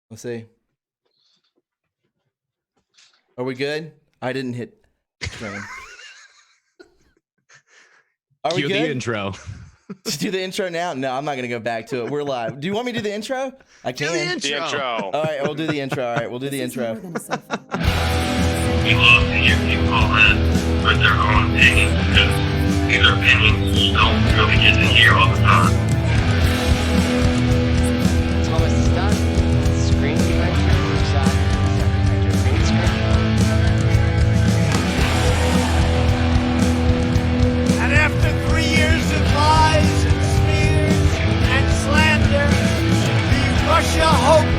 Let's see. Are we good? I didn't hit stream. Are we Cue good? the intro. Just do the intro now? No, I'm not going to go back to it. We're live. Do you want me to do the intro? I can. The intro. All right, we'll do the intro. All right, we'll do the intro. We love to hear people with their own opinions because these are opinions you don't really get to hear all the time. Thomas, is that screen connector or is that your green screen? And after 3 years of lies and smears and slander, the Russia hoax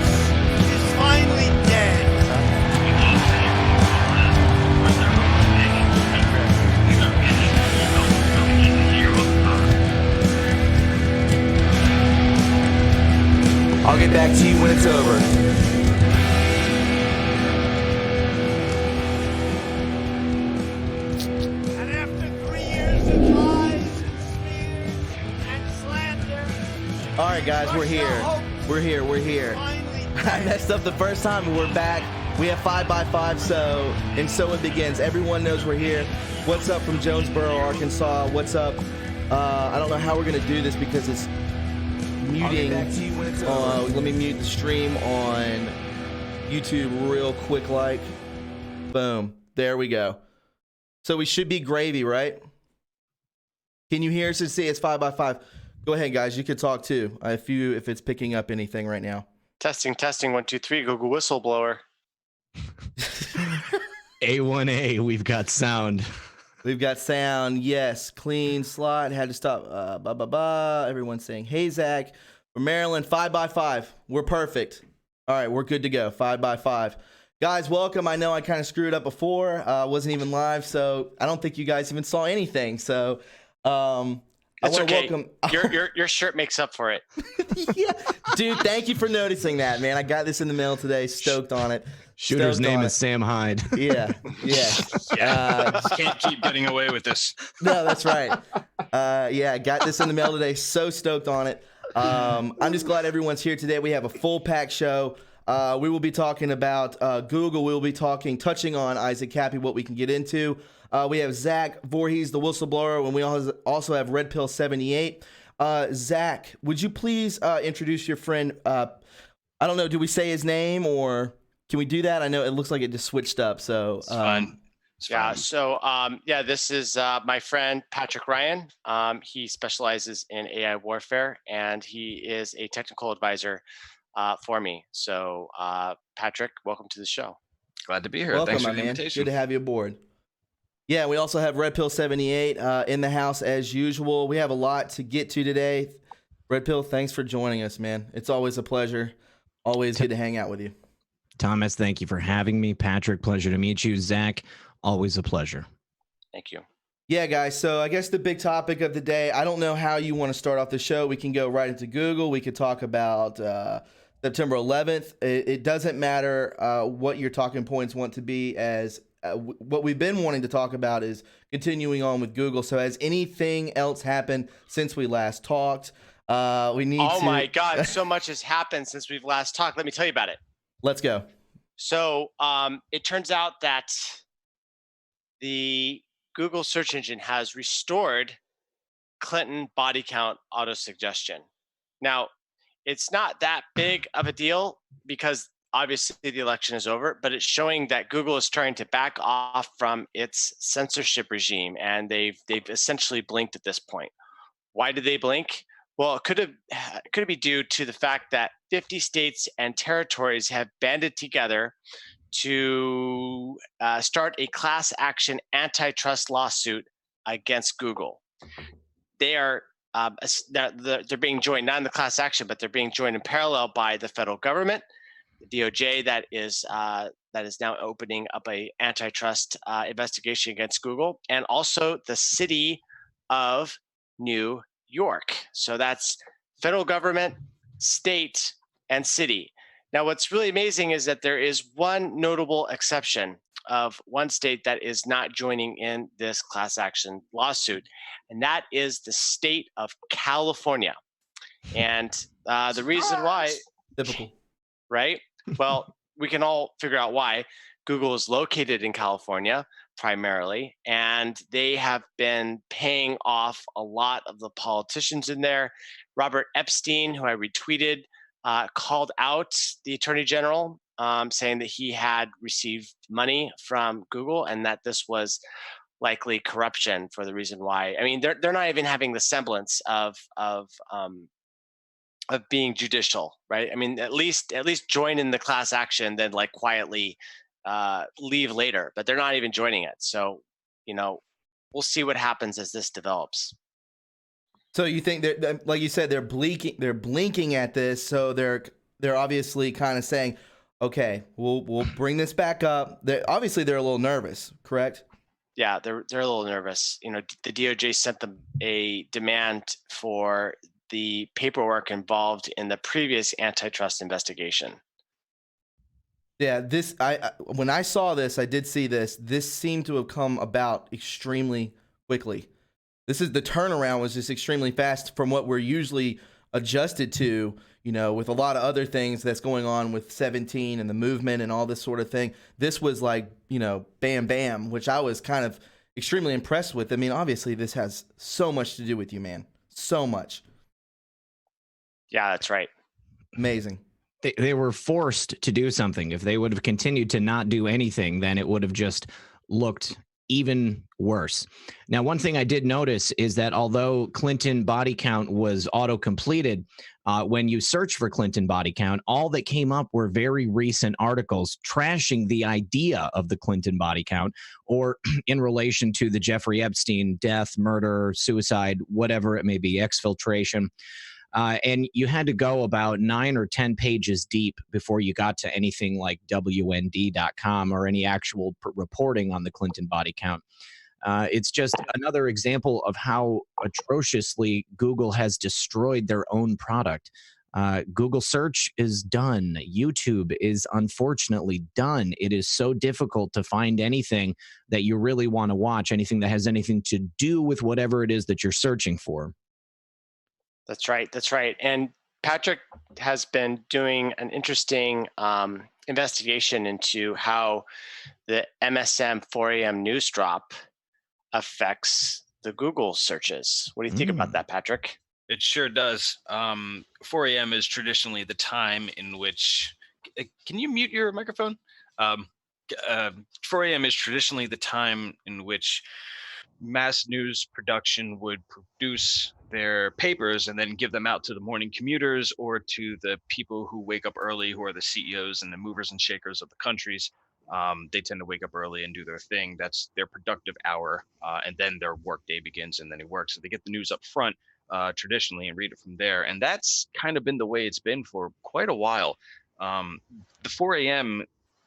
is finally dead. We love to hear people with their own opinions because these are opinions you don't really get to hear all the time. I'll get back to you when it's over. And after 3 years of lies and smears and slander, All right, guys, we're here. We're here. We're here. finally I dead. messed up the first time, but we're back. We have 5x5, so it begins. Everyone knows we're here. What's up from Jonesboro, Arkansas? What's up? I don't know how we're gonna do this because it's muting. Let me mute the stream on YouTube real quick, like. Boom. There we go. So we should be gravy, right? Can you hear us and see it's 5x5? Go ahead, guys. You could talk too. If it's picking up anything right now. Testing, 1, 2, 3. Google Whistleblower. A1A, we've got sound. We've got sound, yes. Clean slot. Had to stop. Everyone's saying, hey, Zach. From Maryland, 5x5. We're perfect. All right, we're good to go. 5x5. Guys, welcome. I know I kind of screwed up before. Wasn't even live, so I don't think you guys even saw anything. So I That's want to okay. welcome. Your shirt makes up for it. Yeah. Dude, thank you for noticing that, man. I got this in the mail today. Stoked on it. Shooter's Stoked name on is Sam Hyde. it. Yeah. Can't keep getting away with this. No, that's right. Yeah, got this in the mail today. So stoked on it. I'm just glad everyone's here today. We have a full pack show. We will be talking about Google. We will be touching on Isaac Cappy, what we can get into. We have Zach Vorhies, the whistleblower, and we also have RedPill78. Zach, would you please introduce your friend? I don't know. Do we say his name or can we do that? I know it looks like it just switched up. So It's fine. It's Yeah. fine. So, this is my friend Patrick Ryan. He specializes in AI warfare, and he is a technical advisor for me. So, Patrick, welcome to the show. Glad to be here. welcome, Thanks for my the man. invitation. Good to have you aboard. Yeah, we also have RedPill78 in the house as usual. We have a lot to get to today. Red Pill, thanks for joining us, man. It's always a pleasure. Always good to hang out with you. Thomas, thank you for having me. Patrick, pleasure to meet you. Zach, always a pleasure. Thank you. Yeah, guys. So I guess the big topic of the day, I don't know how you want to start off the show. We can go right into Google. We could talk about September 11th. It doesn't matter what your talking points want to be, as what we've been wanting to talk about is continuing on with Google. So has anything else happened since we last talked? We need Oh to... my God, so much has happened since we've last talked. Let me tell you about it. Let's go. So it turns out that the Google search engine has restored Clinton body count auto-suggestion. Now, it's not that big of a deal because obviously the election is over, but it's showing that Google is trying to back off from its censorship regime, and they've essentially blinked at this point. Why did they blink? Well, it could be due to the fact that 50 states and territories have banded together to start a class action antitrust lawsuit against Google. They are they're being joined not in the class action, but they're being joined in parallel by the federal government, the DOJ that is now opening up a antitrust investigation against Google, and also the city of New York. So that's federal government, state, and city. Now, what's really amazing is that there is one notable exception of one state that is not joining in this class action lawsuit, and that is the state of California. And the reason why, Typical. right? Well, we can all figure out why. Google is located in California primarily, and they have been paying off a lot of the politicians in there. Robert Epstein, who I retweeted, called out the attorney general, saying that he had received money from Google and that this was likely corruption for the reason why. I mean, they're not even having the semblance of being judicial, right? I mean, at least join in the class action, then like quietly leave later. But they're not even joining it. So, we'll see what happens as this develops. So you think that, like you said, they're blinking at this, so they're obviously kind of saying, okay, we'll bring this back up. They're a little nervous, correct? Yeah, they're a little nervous. The DOJ sent them a demand for the paperwork involved in the previous antitrust investigation. Yeah, when I saw this, I did see this. This seemed to have come about extremely quickly. The turnaround was just extremely fast from what we're usually adjusted to, with a lot of other things that's going on with 17 and the movement and all this sort of thing. This was like, bam, bam, which I was kind of extremely impressed with. I mean, obviously this has so much to do with you, man. So much. Yeah, that's right. Amazing. They were forced to do something. If they would have continued to not do anything, then it would have just looked even worse. Now, one thing I did notice is that although Clinton body count was auto-completed, when you search for Clinton body count, all that came up were very recent articles trashing the idea of the Clinton body count, or in relation to the Jeffrey Epstein death, murder, suicide, whatever it may be, exfiltration. And you had to go about 9 or 10 pages deep before you got to anything like WND.com or any actual reporting on the Clinton body count. It's just another example of how atrociously Google has destroyed their own product. Google search is done. YouTube is unfortunately done. It is so difficult to find anything that you really want to watch, anything that has anything to do with whatever it is that you're searching for. That's right. And Patrick has been doing an interesting investigation into how the MSM 4am news drop affects the Google searches. What do you think about that, Patrick? It sure does. 4 a.m. is traditionally the time in which... Can you mute your microphone? 4 a.m. is traditionally the time in which mass news production would produce their papers and then give them out to the morning commuters or to the people who wake up early, who are the CEOs and the movers and shakers of the countries. They tend to wake up early and do their thing. That's their productive hour, and then their work day begins and then they work. So they get the news up front traditionally and read it from there. And that's kind of been the way it's been for quite a while. The 4 a.m.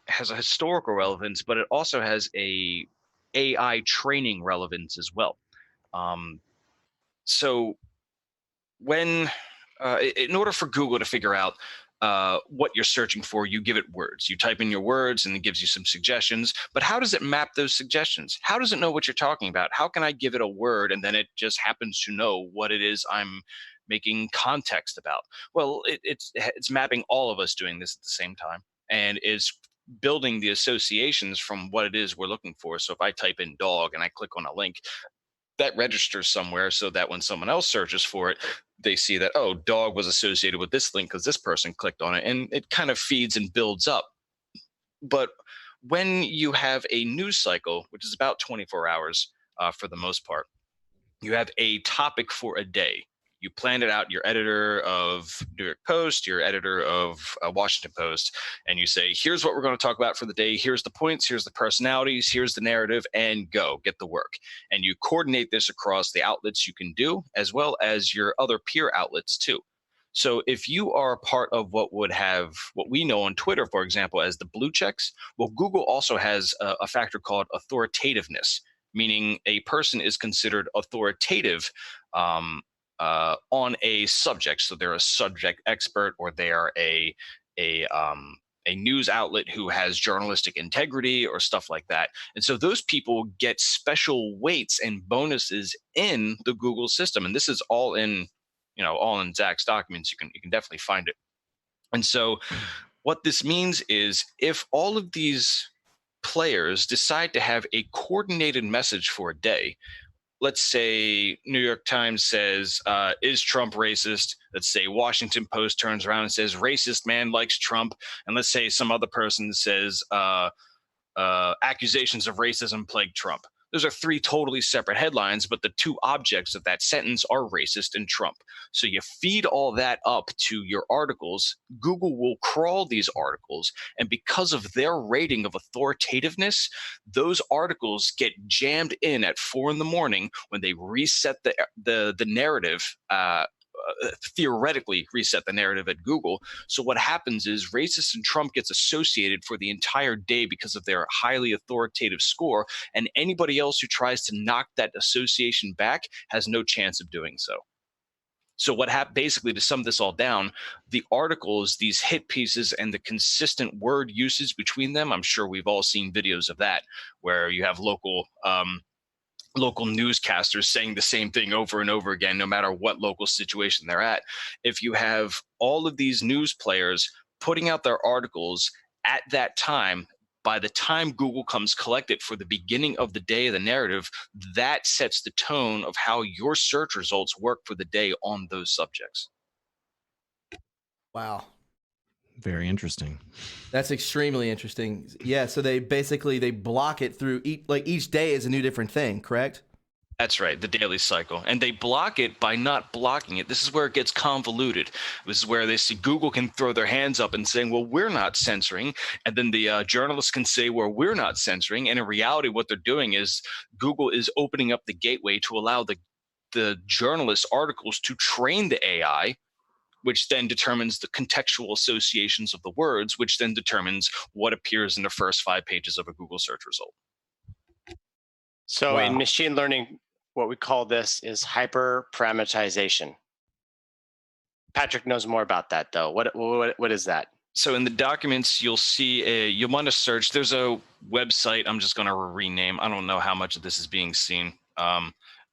has a historical relevance, but it also has a AI training relevance as well. So when, in order for Google to figure out what you're searching for, you give it words. You type in your words and it gives you some suggestions. But how does it map those suggestions? How does it know what you're talking about? How can I give it a word and then it just happens to know what it is I'm making context about? Well, it's mapping all of us doing this at the same time and is building the associations from what it is we're looking for. So if I type in dog and I click on a link, that registers somewhere so that when someone else searches for it, they see that, oh, dog was associated with this link because this person clicked on it, and it kind of feeds and builds up. But when you have a news cycle, which is about 24 hours for the most part, you have a topic for a day. You plan it out, your editor of New York Post, your editor of Washington Post, and you say, here's what we're going to talk about for the day. Here's the points, here's the personalities, here's the narrative, and go, get the work. And you coordinate this across the outlets you can do, as well as your other peer outlets too. So if you are part of what would have what we know on Twitter, for example, as the blue checks, well, Google also has a factor called authoritativeness, meaning a person is considered authoritative on a subject. So they're a subject expert, or they are a news outlet who has journalistic integrity or stuff like that. And so those people get special weights and bonuses in the Google system. And this is all in Zach's documents. You can definitely find it. And so What this means is if all of these players decide to have a coordinated message for a day, let's say New York Times says, is Trump racist? Let's say Washington Post turns around and says, racist man likes Trump. And let's say some other person says, accusations of racism plague Trump. Those are three totally separate headlines, but the two objects of that sentence are racist and Trump. So you feed all that up to your articles. Google will crawl these articles, and because of their rating of authoritativeness, those articles get jammed in at 4 a.m. when they reset the narrative. Theoretically reset the narrative at Google. So what happens is racist and Trump gets associated for the entire day because of their highly authoritative score, and anybody else who tries to knock that association back has no chance of doing so. So what happened, basically, to sum this all down, the articles, these hit pieces, and the consistent word usage between them, I'm sure we've all seen videos of that, where you have local newscasters saying the same thing over and over again, no matter what local situation they're at. If you have all of these news players putting out their articles at that time, by the time Google comes collect it for the beginning of the day of the narrative, that sets the tone of how your search results work for the day on those subjects. Wow. Very interesting. That's extremely interesting. Yeah, so they block it through each day is a new different thing, correct? That's right, the daily cycle. And they block it by not blocking it. This is where it gets convoluted. This is where they see Google can throw their hands up and saying, well, we're not censoring. And then the journalists can say, well, we're not censoring. And in reality, what they're doing is Google is opening up the gateway to allow the journalists' articles to train the AI, which then determines the contextual associations of the words, which then determines what appears in the first 5 pages of a Google search result. So Wow. in machine learning, what we call this is hyperparameterization. Patrick knows more about that, though. What is that? So in the documents, you'll see you'll want to search. There's a website I'm just going to rename. I don't know how much of this is being seen.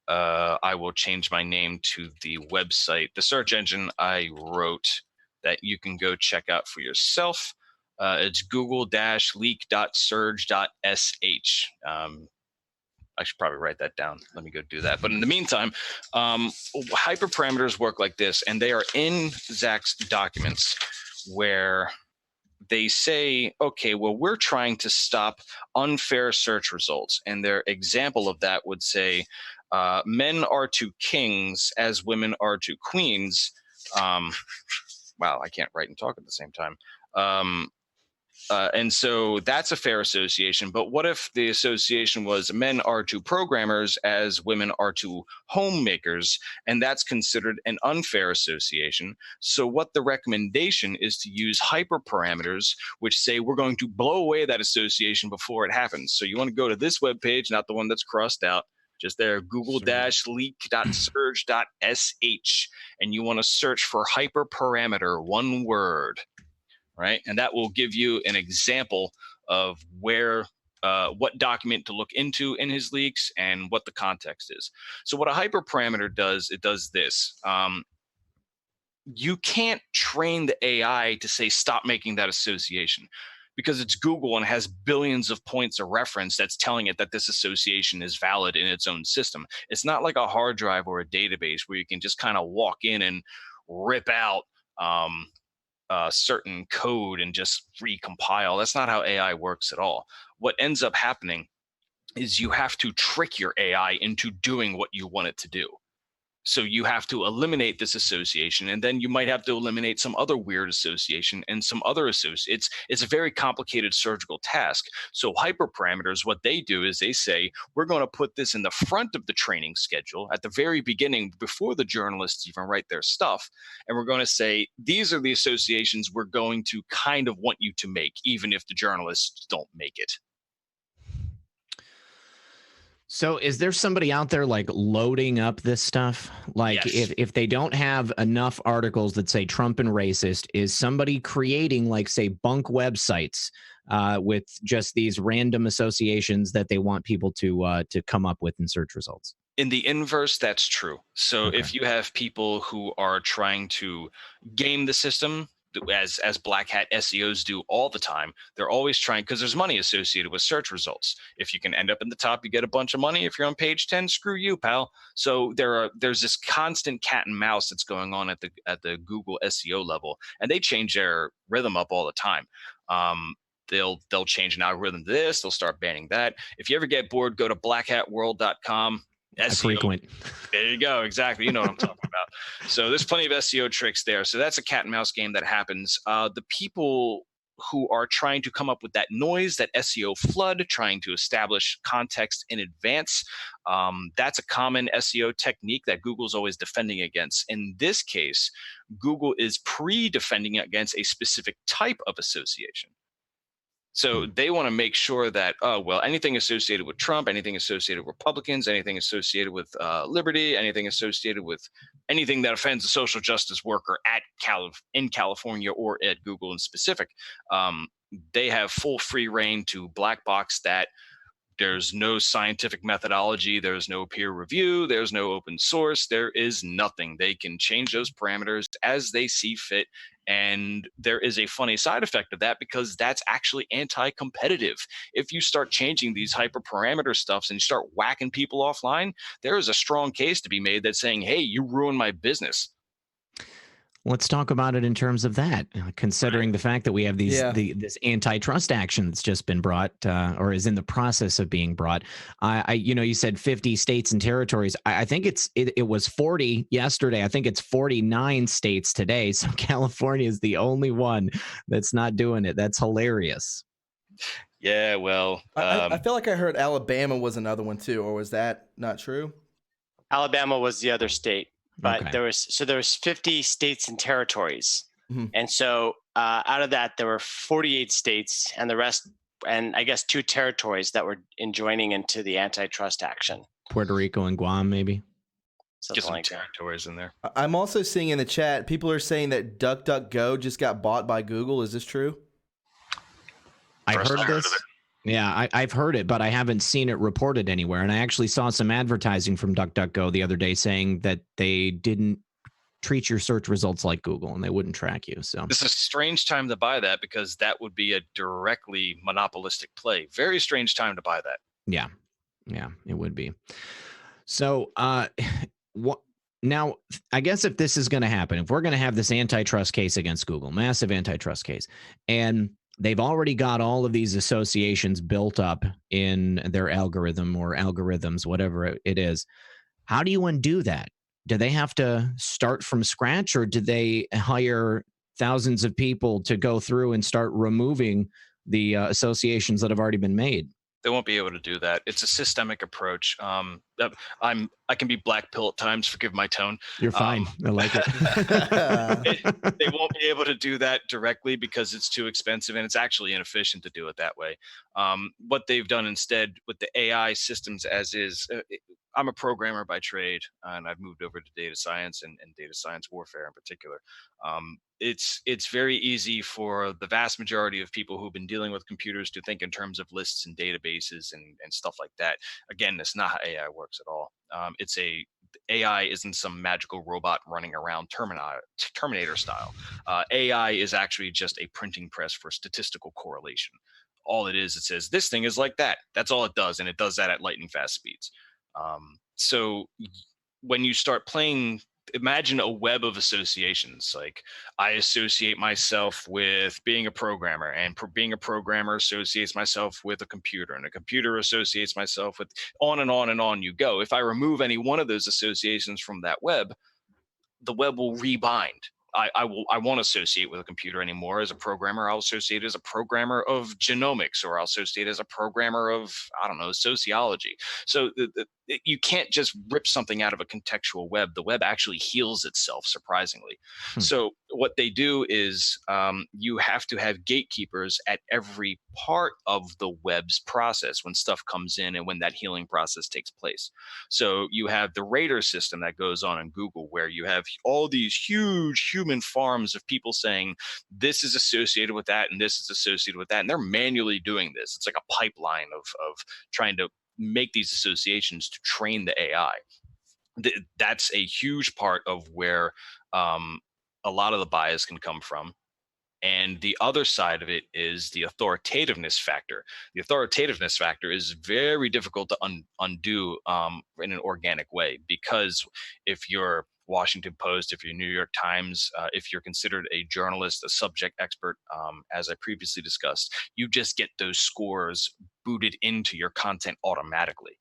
I will change my name to the website, the search engine I wrote that you can go check out for yourself. It's google-leak.surge.sh. I should probably write that down. Let me go do that. But in the meantime, hyperparameters work like this, and they are in Zach's documents where they say, okay, well, we're trying to stop unfair search results. And their example of that would say, men are to kings as women are to queens. Wow, I can't write and talk at the same time. And so that's a fair association. But what if the association was men are to programmers as women are to homemakers, and that's considered an unfair association? So what the recommendation is to use hyperparameters, which say we're going to blow away that association before it happens. So you want to go to this webpage, not the one that's crossed out, just there, google-leak.surge.sh, and you want to search for hyperparameter, one word. Right, and that will give you an example of where, what document to look into in his leaks and what the context is. So what a hyperparameter does, it does this. You can't train the AI to say, stop making that association, because it's Google and has billions of points of reference that's telling it that this association is valid in its own system. It's not like a hard drive or a database where you can just kind of walk in and rip out certain code and just recompile. That's not how AI works at all. What ends up happening is you have to trick your AI into doing what you want it to do. So you have to eliminate this association, and then you might have to eliminate some other weird association and some other associates. It's a very complicated surgical task. So hyperparameters, what they do is they say, we're going to put this in the front of the training schedule at the very beginning, before the journalists even write their stuff. And we're going to say, these are the associations we're going to kind of want you to make, even if the journalists don't make it. So is there somebody out there like loading up this stuff? Like Yes. if they don't have enough articles that say Trump and racist, is somebody creating like, say, bunk websites with just these random associations that they want people to come up with in search results? In the inverse, that's true. So Okay. if you have people who are trying to game the system, as black hat SEOs do all the time. They're always trying, because there's money associated with search results. If you can end up in the top, you get a bunch of money. If you're on page 10, screw you, pal. So there's this constant cat and mouse that's going on at the Google SEO level, and they change their rhythm up all the time. They'll change an algorithm to this. They'll start banning that. If you ever get bored, go to blackhatworld.com. SEO. Frequent. There you go. Exactly. You know what I'm talking about. So there's plenty of SEO tricks there. So that's a cat and mouse game that happens. The people who are trying to come up with that noise, that SEO flood, trying to establish context in advance, that's a common SEO technique that Google's always defending against. In this case, Google is pre-defending against a specific type of association. So they want to make sure that, anything associated with Trump, anything associated with Republicans, anything associated with liberty, anything associated with anything that offends a social justice worker in California or at Google in specific, they have full free reign to black box that. There's no scientific methodology. There's no peer review. There's no open source. There is nothing. They can change those parameters as they see fit. And there is a funny side effect of that, because that's actually anti-competitive. If you start changing these hyperparameter stuffs and you start whacking people offline, there is a strong case to be made that's saying, hey, you ruined my business. Let's talk about it in terms of that, considering the fact that we have this antitrust action that's just been brought or is in the process of being brought. You said 50 states and territories. I think it was 40 yesterday. I think it's 49 states today. So California is the only one that's not doing it. That's hilarious. Yeah, well, I feel like I heard Alabama was another one too, or was that not true? Alabama was the other state. But Okay. there was 50 states and territories. Mm-hmm. And so out of that, there were 48 states and the rest, and I guess 2 territories that were joining into the antitrust action. Puerto Rico and Guam, maybe. get Something some like that. territories in there. I'm also seeing in the chat, people are saying that DuckDuckGo just got bought by Google. Is this true? I First heard I heard this. of it. Yeah, I've heard it, but I haven't seen it reported anywhere. And I actually saw some advertising from DuckDuckGo the other day saying that they didn't treat your search results like Google and they wouldn't track you. So This is a strange time to buy that, because that would be a directly monopolistic play. Very strange time to buy that. yeah, it would be. So now, I guess if this is going to happen, if we're going to have this antitrust case against Google, massive antitrust case, and they've already got all of these associations built up in their algorithm or algorithms, whatever it is, how do you undo that? Do they have to start from scratch, or do they hire thousands of people to go through and start removing the associations that have already been made? They won't be able to do that. It's a systemic approach. I can be black pill at times. Forgive my tone. You're fine. I like it. They won't be able to do that directly because it's too expensive, and it's actually inefficient to do it that way. What they've done instead with the AI systems as is, I'm a programmer by trade, and I've moved over to data science and data science warfare in particular. It's very easy for the vast majority of people who've been dealing with computers to think in terms of lists and databases and stuff like that. Again, that's not how AI works at all. AI isn't some magical robot running around Terminator style. AI is actually just a printing press for statistical correlation. All it says this thing is like that. That's all it does, and it does that at lightning fast speeds. So when you start playing, imagine a web of associations. Like, I associate myself with being a programmer, and being a programmer associates myself with a computer, and a computer associates myself with on and on and on you go. If I remove any one of those associations from that web, the web will rebind. I won't associate with a computer anymore as a programmer. I'll associate as a programmer of genomics, or I'll associate as a programmer of, I don't know, sociology. So you can't just rip something out of a contextual web. The web actually heals itself, surprisingly. So what they do is you have to have gatekeepers at every part of the web's process when stuff comes in and when that healing process takes place. So you have the radar system that goes on in Google, where you have all these huge human farms of people saying this is associated with that and this is associated with that, and they're manually doing this. It's like a pipeline of trying to make these associations to train the AI. That's a huge part of where a lot of the bias can come from. And the other side of it is the authoritativeness factor. The authoritativeness factor is very difficult to undo in an organic way, because if you're Washington Post, if you're New York Times, if you're considered a journalist, a subject expert, as I previously discussed, you just get those scores booted into your content automatically.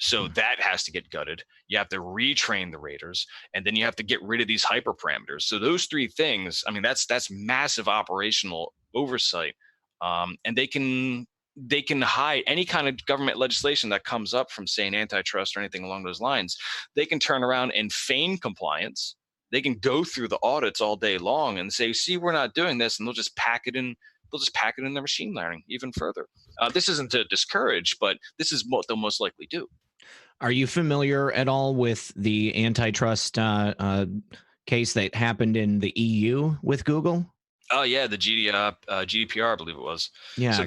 So that has to get gutted. You have to retrain the raters, and then you have to get rid of these hyperparameters. So those three things, I mean, that's massive operational oversight, and they can hide any kind of government legislation that comes up from saying antitrust or anything along those lines. They can turn around and feign compliance. They can go through the audits all day long and say, "See, we're not doing this," and they'll just pack it in. They'll just pack it in their machine learning even further. This isn't to discourage, but this is what they'll most likely do. Are you familiar at all with the antitrust case that happened in the EU with Google? Oh yeah, the GDPR, I believe it was. Yeah. So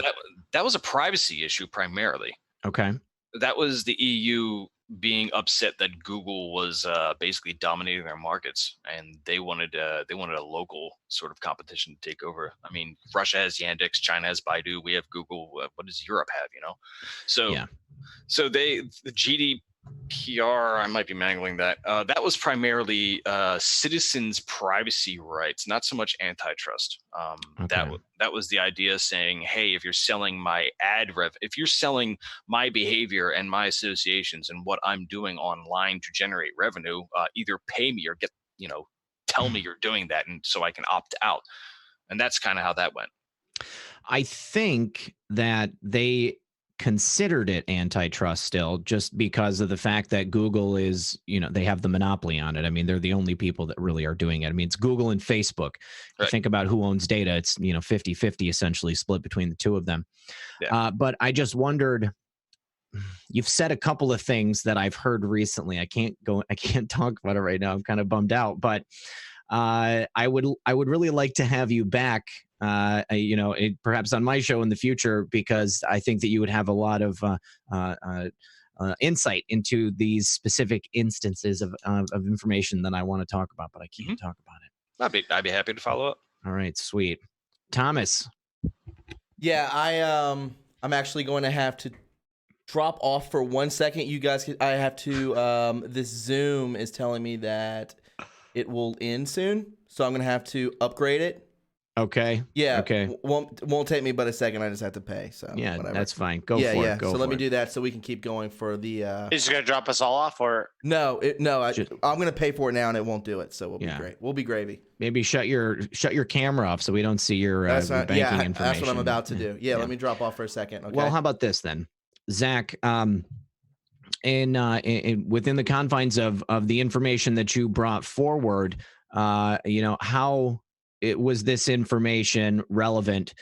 that was a privacy issue primarily. Okay. That was the EU being upset that Google was basically dominating their markets, and they wanted a local sort of competition to take over. I mean, Russia has Yandex, China has Baidu, we have Google. What does Europe have? So yeah. So the GDPR, I might be mangling that. That was primarily citizens' privacy rights, not so much antitrust. Okay. That was the idea, saying, hey, if you're selling my if you're selling my behavior and my associations and what I'm doing online to generate revenue, either pay me or tell me you're doing that, and so I can opt out. And that's kind of how that went. I think that they considered it antitrust still, just because of the fact that Google is, they have the monopoly on it. I mean, they're the only people that really are doing it. I mean, it's Google and Facebook. Right. Think about who owns data. It's, 50-50 essentially split between the two of them. Yeah. But I just wondered, you've said a couple of things that I've heard recently. I can't talk about it right now. I'm kind of bummed out, but I would really like to have you back, perhaps on my show in the future, because I think that you would have a lot of insight into these specific instances of information that I want to talk about, but I can't talk about it. I'd be happy to follow up. All right, sweet. Thomas. Yeah, I'm actually going to have to drop off for 1 second. You guys, I have to. This Zoom is telling me that it will end soon, so I'm gonna have to upgrade it. Okay. Yeah. Okay. Won't take me but a second. I just have to pay. So yeah, whatever. That's fine. Go for it. So let me do that so we can keep going for the. Is just gonna drop us all off, or no? I'm gonna pay for it now, and it won't do it. So we'll be great. We'll be gravy. Maybe shut your camera off so we don't see your banking information. That's what I'm about to do. Yeah. Let me drop off for a second. Okay. Well, how about this then, Zach? Within the confines of the information that you brought forward, how was this information relevant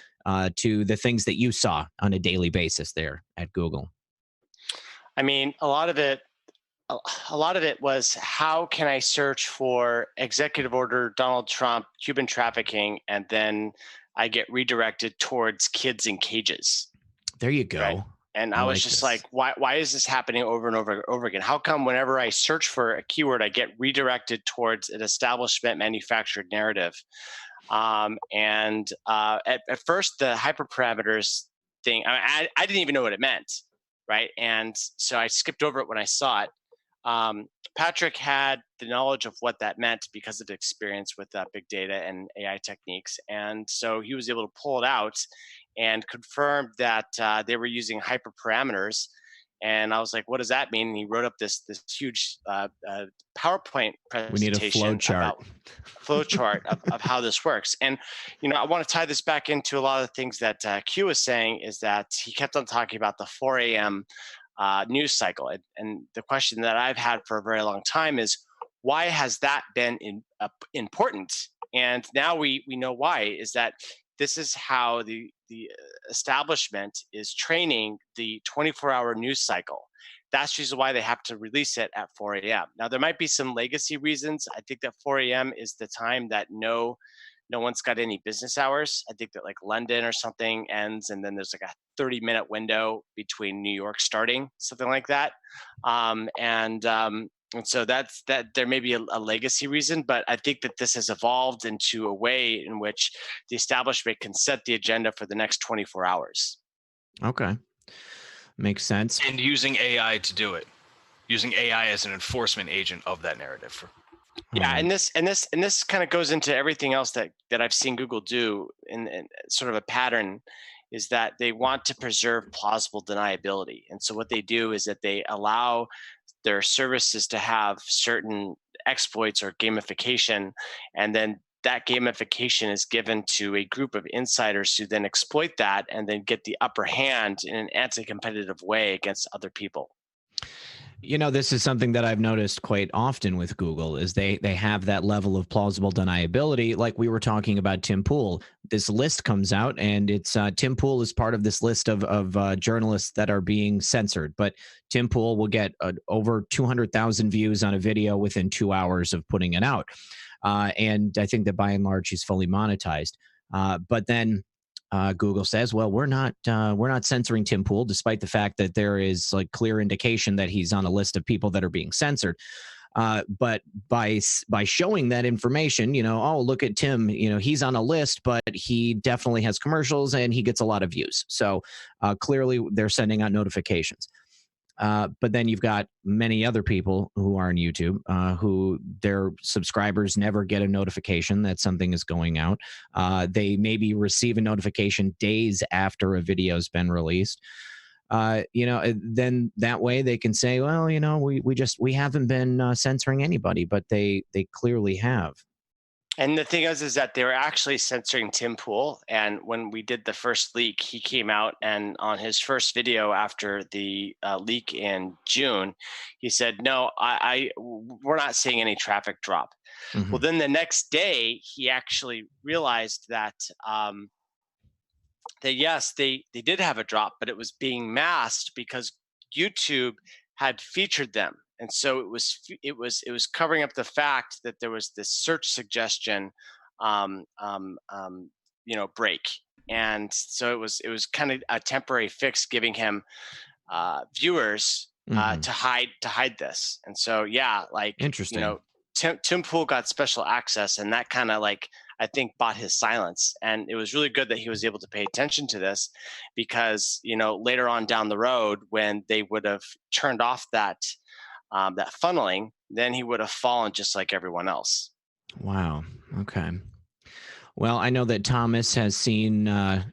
to the things that you saw on a daily basis there at Google? I mean, a lot of it was, how can I search for executive order, Donald Trump, human trafficking, and then I get redirected towards kids in cages. There you go. Right? And I was just like, why is this happening over and over and over again? How come whenever I search for a keyword, I get redirected towards an establishment manufactured narrative? At first, the hyperparameters thing, I didn't even know what it meant, right? And so I skipped over it when I saw it. Patrick had the knowledge of what that meant because of experience with big data and AI techniques. And so he was able to pull it out and confirmed that they were using hyperparameters. And I was like, what does that mean? And he wrote up this huge PowerPoint presentation. We need a flow chart of how this works. And, I want to tie this back into a lot of the things that Q was saying, is that he kept on talking about the 4 a.m. News cycle. And the question that I've had for a very long time is, why has that been important? And now we know why, is that this is how the establishment is training the 24-hour news cycle. That's usually why they have to release it at 4 a.m. Now, there might be some legacy reasons. I think that 4 a.m. is the time that no one's got any business hours. I think that like London or something ends, and then there's like a 30-minute window between New York starting, something like that. And so that's that. There may be a legacy reason, but I think that this has evolved into a way in which the establishment can set the agenda for the next 24 hours. Okay. Makes sense. And using AI to do it, using AI as an enforcement agent of that narrative. Yeah, and this kind of goes into everything else that I've seen Google do in sort of a pattern, is that they want to preserve plausible deniability. And so what they do is that they allow their services to have certain exploits or gamification, and then that gamification is given to a group of insiders who then exploit that and then get the upper hand in an anti-competitive way against other people. You know, this is something that I've noticed quite often with Google is they have that level of plausible deniability. Like we were talking about Tim Pool, this list comes out and it's Tim Pool is part of this list of journalists that are being censored. But Tim Pool will get over 200,000 views on a video within 2 hours of putting it out. And I think that by and large, he's fully monetized. But then Google says, well, we're not censoring Tim Pool, despite the fact that there is like clear indication that he's on a list of people that are being censored. But by showing that information, you know, oh, look at Tim, you know, he's on a list, but he definitely has commercials and he gets a lot of views. So clearly they're sending out notifications. But then you've got many other people who are on YouTube who their subscribers never get a notification that something is going out. They maybe receive a notification days after a video has been released. You know, then that way they can say, well, you know, we haven't been censoring anybody, but they clearly have. And the thing is that they were actually censoring Tim Pool. And when we did the first leak, he came out and on his first video after the leak in June, he said, no, we're not seeing any traffic drop. Mm-hmm. Well, then the next day, he actually realized that that yes, they did have a drop, but it was being masked because YouTube had featured them. And so it was covering up the fact that there was this search suggestion, break, and so it was kind of a temporary fix, giving him viewers to hide this. And so yeah, like interesting. You know, Tim Pool got special access, and that kind of like I think bought his silence. And it was really good that he was able to pay attention to this, because you know later on down the road when they would have turned off that funneling, then he would have fallen just like everyone else. Wow. Okay. Well, I know that Thomas has seen a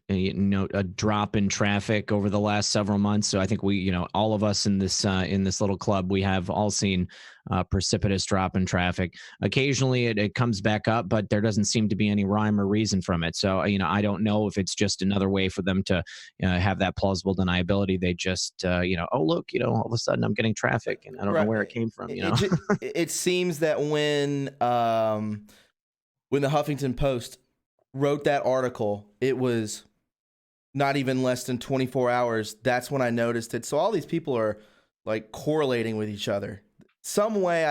drop in traffic over the last several months. So I think we, all of us in this little club, we have all seen a precipitous drop in traffic. Occasionally it comes back up, but there doesn't seem to be any rhyme or reason from it. So, I don't know if it's just another way for them to have that plausible deniability. They just, oh, look, all of a sudden I'm getting traffic and I don't know where it came from. It seems that when the Huffington Post wrote that article, it was not even less than 24 hours. That's when I noticed it. So all these people are like correlating with each other some way.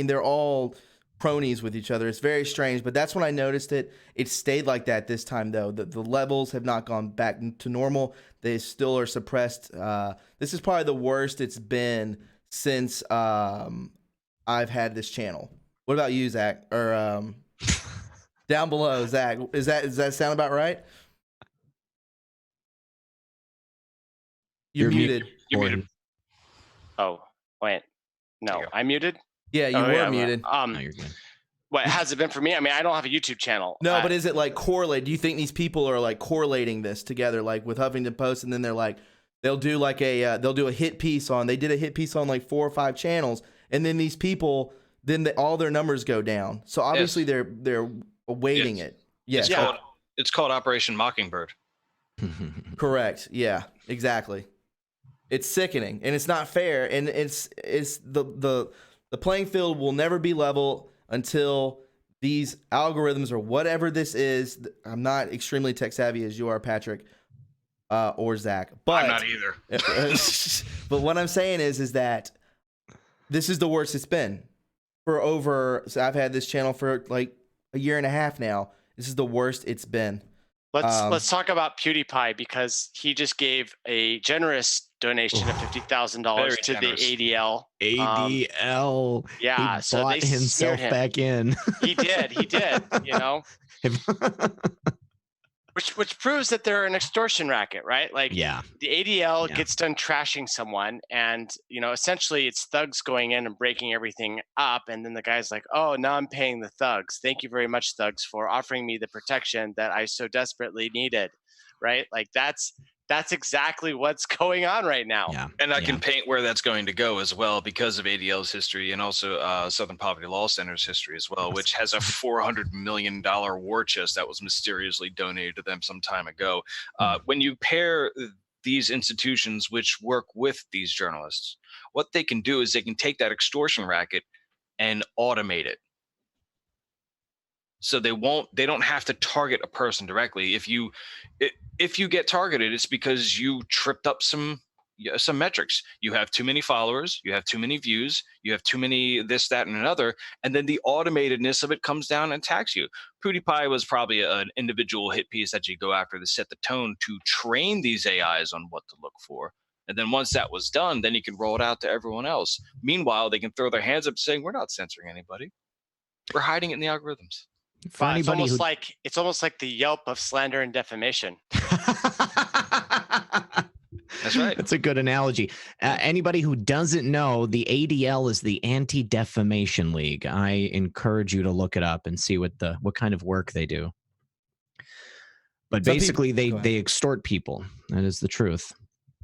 They're all cronies with each other. It's very strange, but that's when I noticed it. It stayed like that this time though. The levels have not gone back to normal. They still are suppressed. This is probably the worst it's been since I've had this channel. What about you, Zach? Or down below, Zach. Does that sound about right? You're muted. You're muted. Oh, wait. No, I'm muted? Yeah, you were muted. No, you're good. What has it been for me? I mean, I don't have a YouTube channel. No, but is it like correlate? Do you think these people are like correlating this together, like with Huffington Post, and then they're like, they'll do like they'll do a hit piece on. They did a hit piece on like 4 or 5 channels, and then these people, all their numbers go down. So obviously they're awaiting it. Yes. It's called Operation Mockingbird. Correct. Yeah, exactly. It's sickening and it's not fair. And it's the playing field will never be level until these algorithms or whatever this is. I'm not extremely tech savvy as you are, Patrick, or Zach, but I'm not either. But what I'm saying is that this is the worst it's been so I've had this channel for like a year and a half now. This is the worst it's been. Let's talk about PewDiePie, because he just gave a generous donation of $50,000 Very to generous. the ADL. ADL. Yeah, he so bought they himself smeared him. back in. He did. You know, which proves that they're an extortion racket, right? Like, Yeah. the ADL Yeah. gets done trashing someone, and essentially it's thugs going in and breaking everything up, and then the guy's like, "Oh, now I'm paying the thugs. Thank you very much, thugs, for offering me the protection that I so desperately needed." Right? Like, that's exactly what's going on right now. Yeah. And I can paint where that's going to go as well, because of ADL's history, and also Southern Poverty Law Center's history as well, which has a $400 million war chest that was mysteriously donated to them some time ago. When you pair these institutions which work with these journalists, what they can do is they can take that extortion racket and automate it. So they don't have to target a person directly. If you get targeted, it's because you tripped up some metrics. You have too many followers, you have too many views, you have too many this, that, and another, and then the automatedness of it comes down and attacks you. PewDiePie was probably an individual hit piece that you go after to set the tone to train these AIs on what to look for. And then once that was done, then you can roll it out to everyone else. Meanwhile, they can throw their hands up saying, "We're not censoring anybody. We're hiding it in the algorithms." For It's anybody almost like the Yelp of slander and defamation. That's right. That's a good analogy. Anybody who doesn't know, the ADL is the Anti-Defamation League. I encourage you to look it up and see what kind of work they do. But basically, they extort people. That is the truth.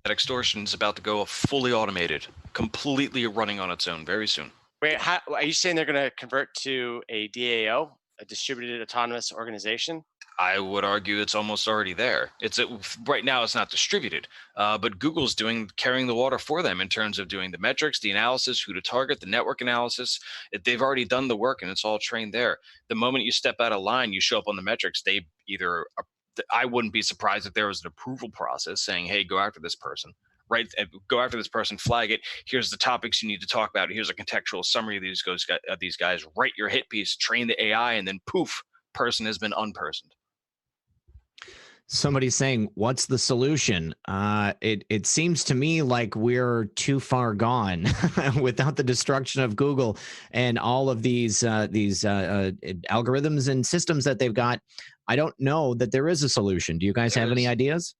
That extortion is about to go fully automated, completely running on its own very soon. Wait, are you saying they're going to convert to a DAO, a distributed autonomous organization? I would argue it's almost already there. Right now it's not distributed, but Google's carrying the water for them in terms of doing the metrics, the analysis, who to target, the network analysis. They've already done the work and it's all trained there. The moment you step out of line, you show up on the metrics. I wouldn't be surprised if there was an approval process saying, "Hey, go after this person." Right? Go after this person, flag it. Here's the topics you need to talk about. Here's a contextual summary of these guys. Write your hit piece, train the AI, and then poof, person has been unpersoned. Somebody's saying, "What's the solution?" It seems to me like we're too far gone without the destruction of Google and all of these algorithms and systems that they've got. I don't know that there is a solution. Do you guys have any ideas?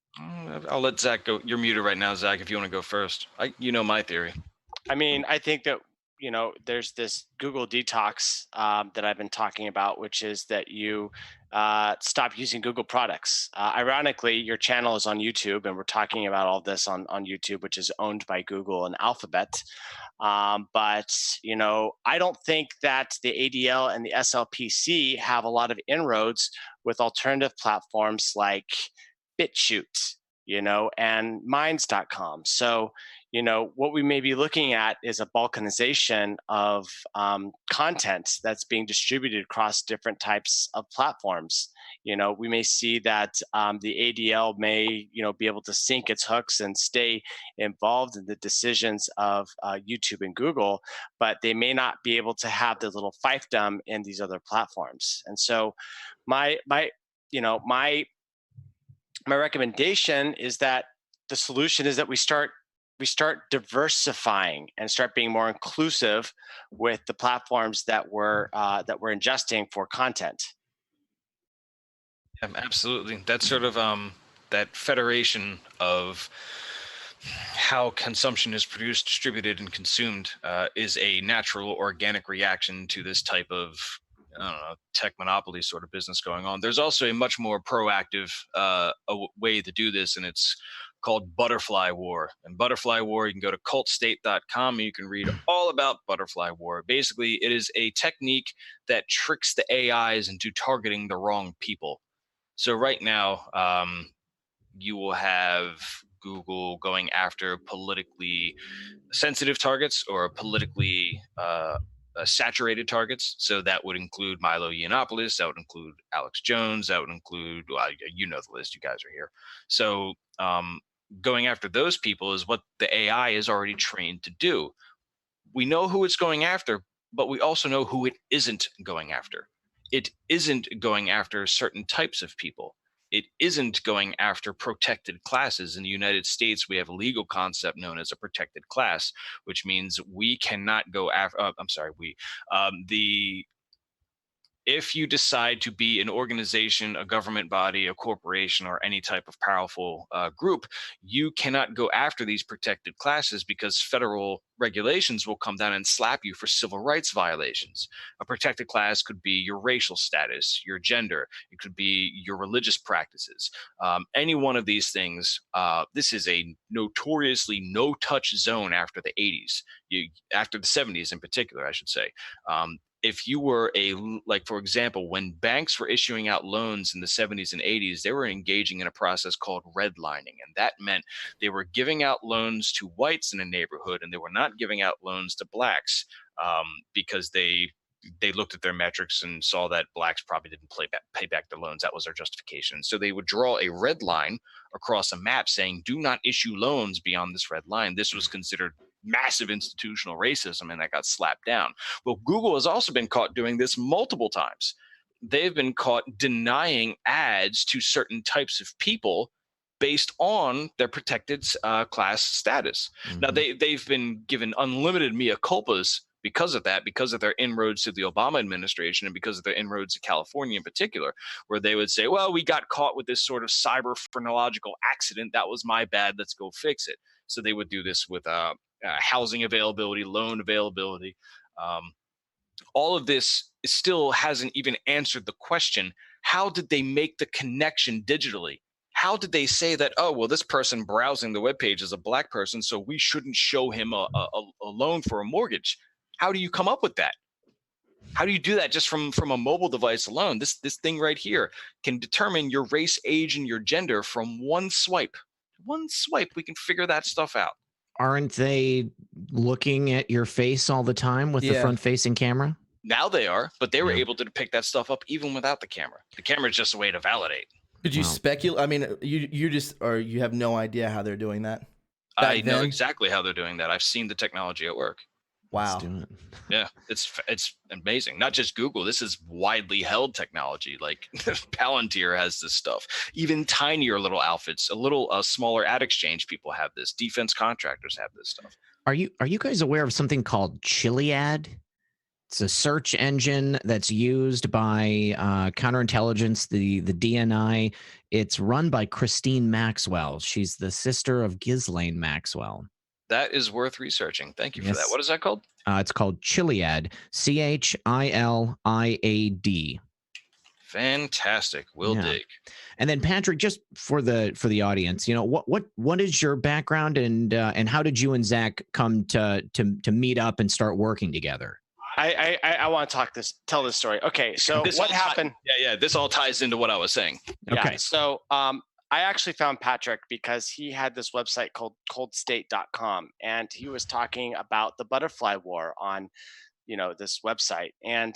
I'll let Zach go. You're muted right now, Zach, if you want to go first. My theory. I mean, I think that, there's this Google detox that I've been talking about, which is that you stop using Google products. Ironically, your channel is on YouTube, and we're talking about all this on YouTube, which is owned by Google and Alphabet. But I don't think that the ADL and the SLPC have a lot of inroads with alternative platforms like BitChute, and Minds.com. So, what we may be looking at is a balkanization of content that's being distributed across different types of platforms. We may see that the ADL may, be able to sink its hooks and stay involved in the decisions of YouTube and Google, but they may not be able to have the little fiefdom in these other platforms. And so, my recommendation is that the solution is that we start diversifying and start being more inclusive with the platforms that we're ingesting for content. Yeah, absolutely. That's sort of that federation of how consumption is produced, distributed, and consumed is a natural, organic reaction to this type of tech monopoly sort of business going on. There's also a much more proactive way to do this, and it's called Butterfly War. And Butterfly War, you can go to cultstate.com and you can read all about Butterfly War. Basically, it is a technique that tricks the AIs into targeting the wrong people. So right now, you will have Google going after politically sensitive targets or politically saturated targets. So that would include Milo Yiannopoulos, that would include Alex Jones, that would include, the list, you guys are here. So going after those people is what the AI is already trained to do. We know who it's going after, but we also know who it isn't going after. It isn't going after certain types of people. it isn't going after protected classes. In the United States, we have a legal concept known as a protected class, which means we cannot go after. If you decide to be an organization, a government body, a corporation, or any type of powerful group, you cannot go after these protected classes because federal regulations will come down and slap you for civil rights violations. A protected class could be your racial status, your gender, it could be your religious practices. Any one of these things, this is a notoriously no-touch zone after the 80s, after the 70s in particular, I should say. If you were for example, when banks were issuing out loans in the 70s and 80s, they were engaging in a process called redlining. And that meant they were giving out loans to whites in a neighborhood, and they were not giving out loans to blacks because they looked at their metrics and saw that blacks probably didn't pay back their loans. That was their justification. So they would draw a red line across a map saying, do not issue loans beyond this red line. This was considered massive institutional racism, and that got slapped down. Well, Google has also been caught doing this multiple times. They've been caught denying ads to certain types of people based on their protected class status. Mm-hmm. Now, they've been given unlimited mea culpas because of that, because of their inroads to the Obama administration and because of their inroads to California in particular, where they would say, well, we got caught with this sort of cyber phrenological accident. That was my bad. Let's go fix it. So they would do this with housing availability, loan availability. All of this still hasn't even answered the question, how did they make the connection digitally? How did they say that, oh, well, this person browsing the webpage is a black person, so we shouldn't show him a loan for a mortgage? How do you come up with that? How do you do that just from a mobile device alone? This thing right here can determine your race, age, and your gender from one swipe. One swipe, we can figure that stuff out. Aren't they looking at your face all the time with the front-facing camera? Now they are, but they were able to pick that stuff up even without the camera. The camera is just a way to validate. Did you speculate? I mean, you have no idea how they're doing that? I know exactly how they're doing that. I've seen the technology at work. Wow. Yeah, it's amazing. Not just Google. This is widely held technology. Like Palantir has this stuff. Even tinier little outfits, a little smaller ad exchange people have this. Defense contractors have this stuff. Are you guys aware of something called Chiliad? It's a search engine that's used by counterintelligence, the DNI. It's run by Christine Maxwell. She's the sister of Ghislaine Maxwell. That is worth researching. Thank you for that. What is that called? It's called Chiliad, CHILIAD. Fantastic. We'll dig. And then Patrick, just for the audience, what is your background and how did you and Zach come to meet up and start working together? I want to tell this story. Okay, so what happened? This all ties into what I was saying. Okay. Yeah, so I actually found Patrick because he had this website called coldstate.com, and he was talking about the butterfly war on, this website. And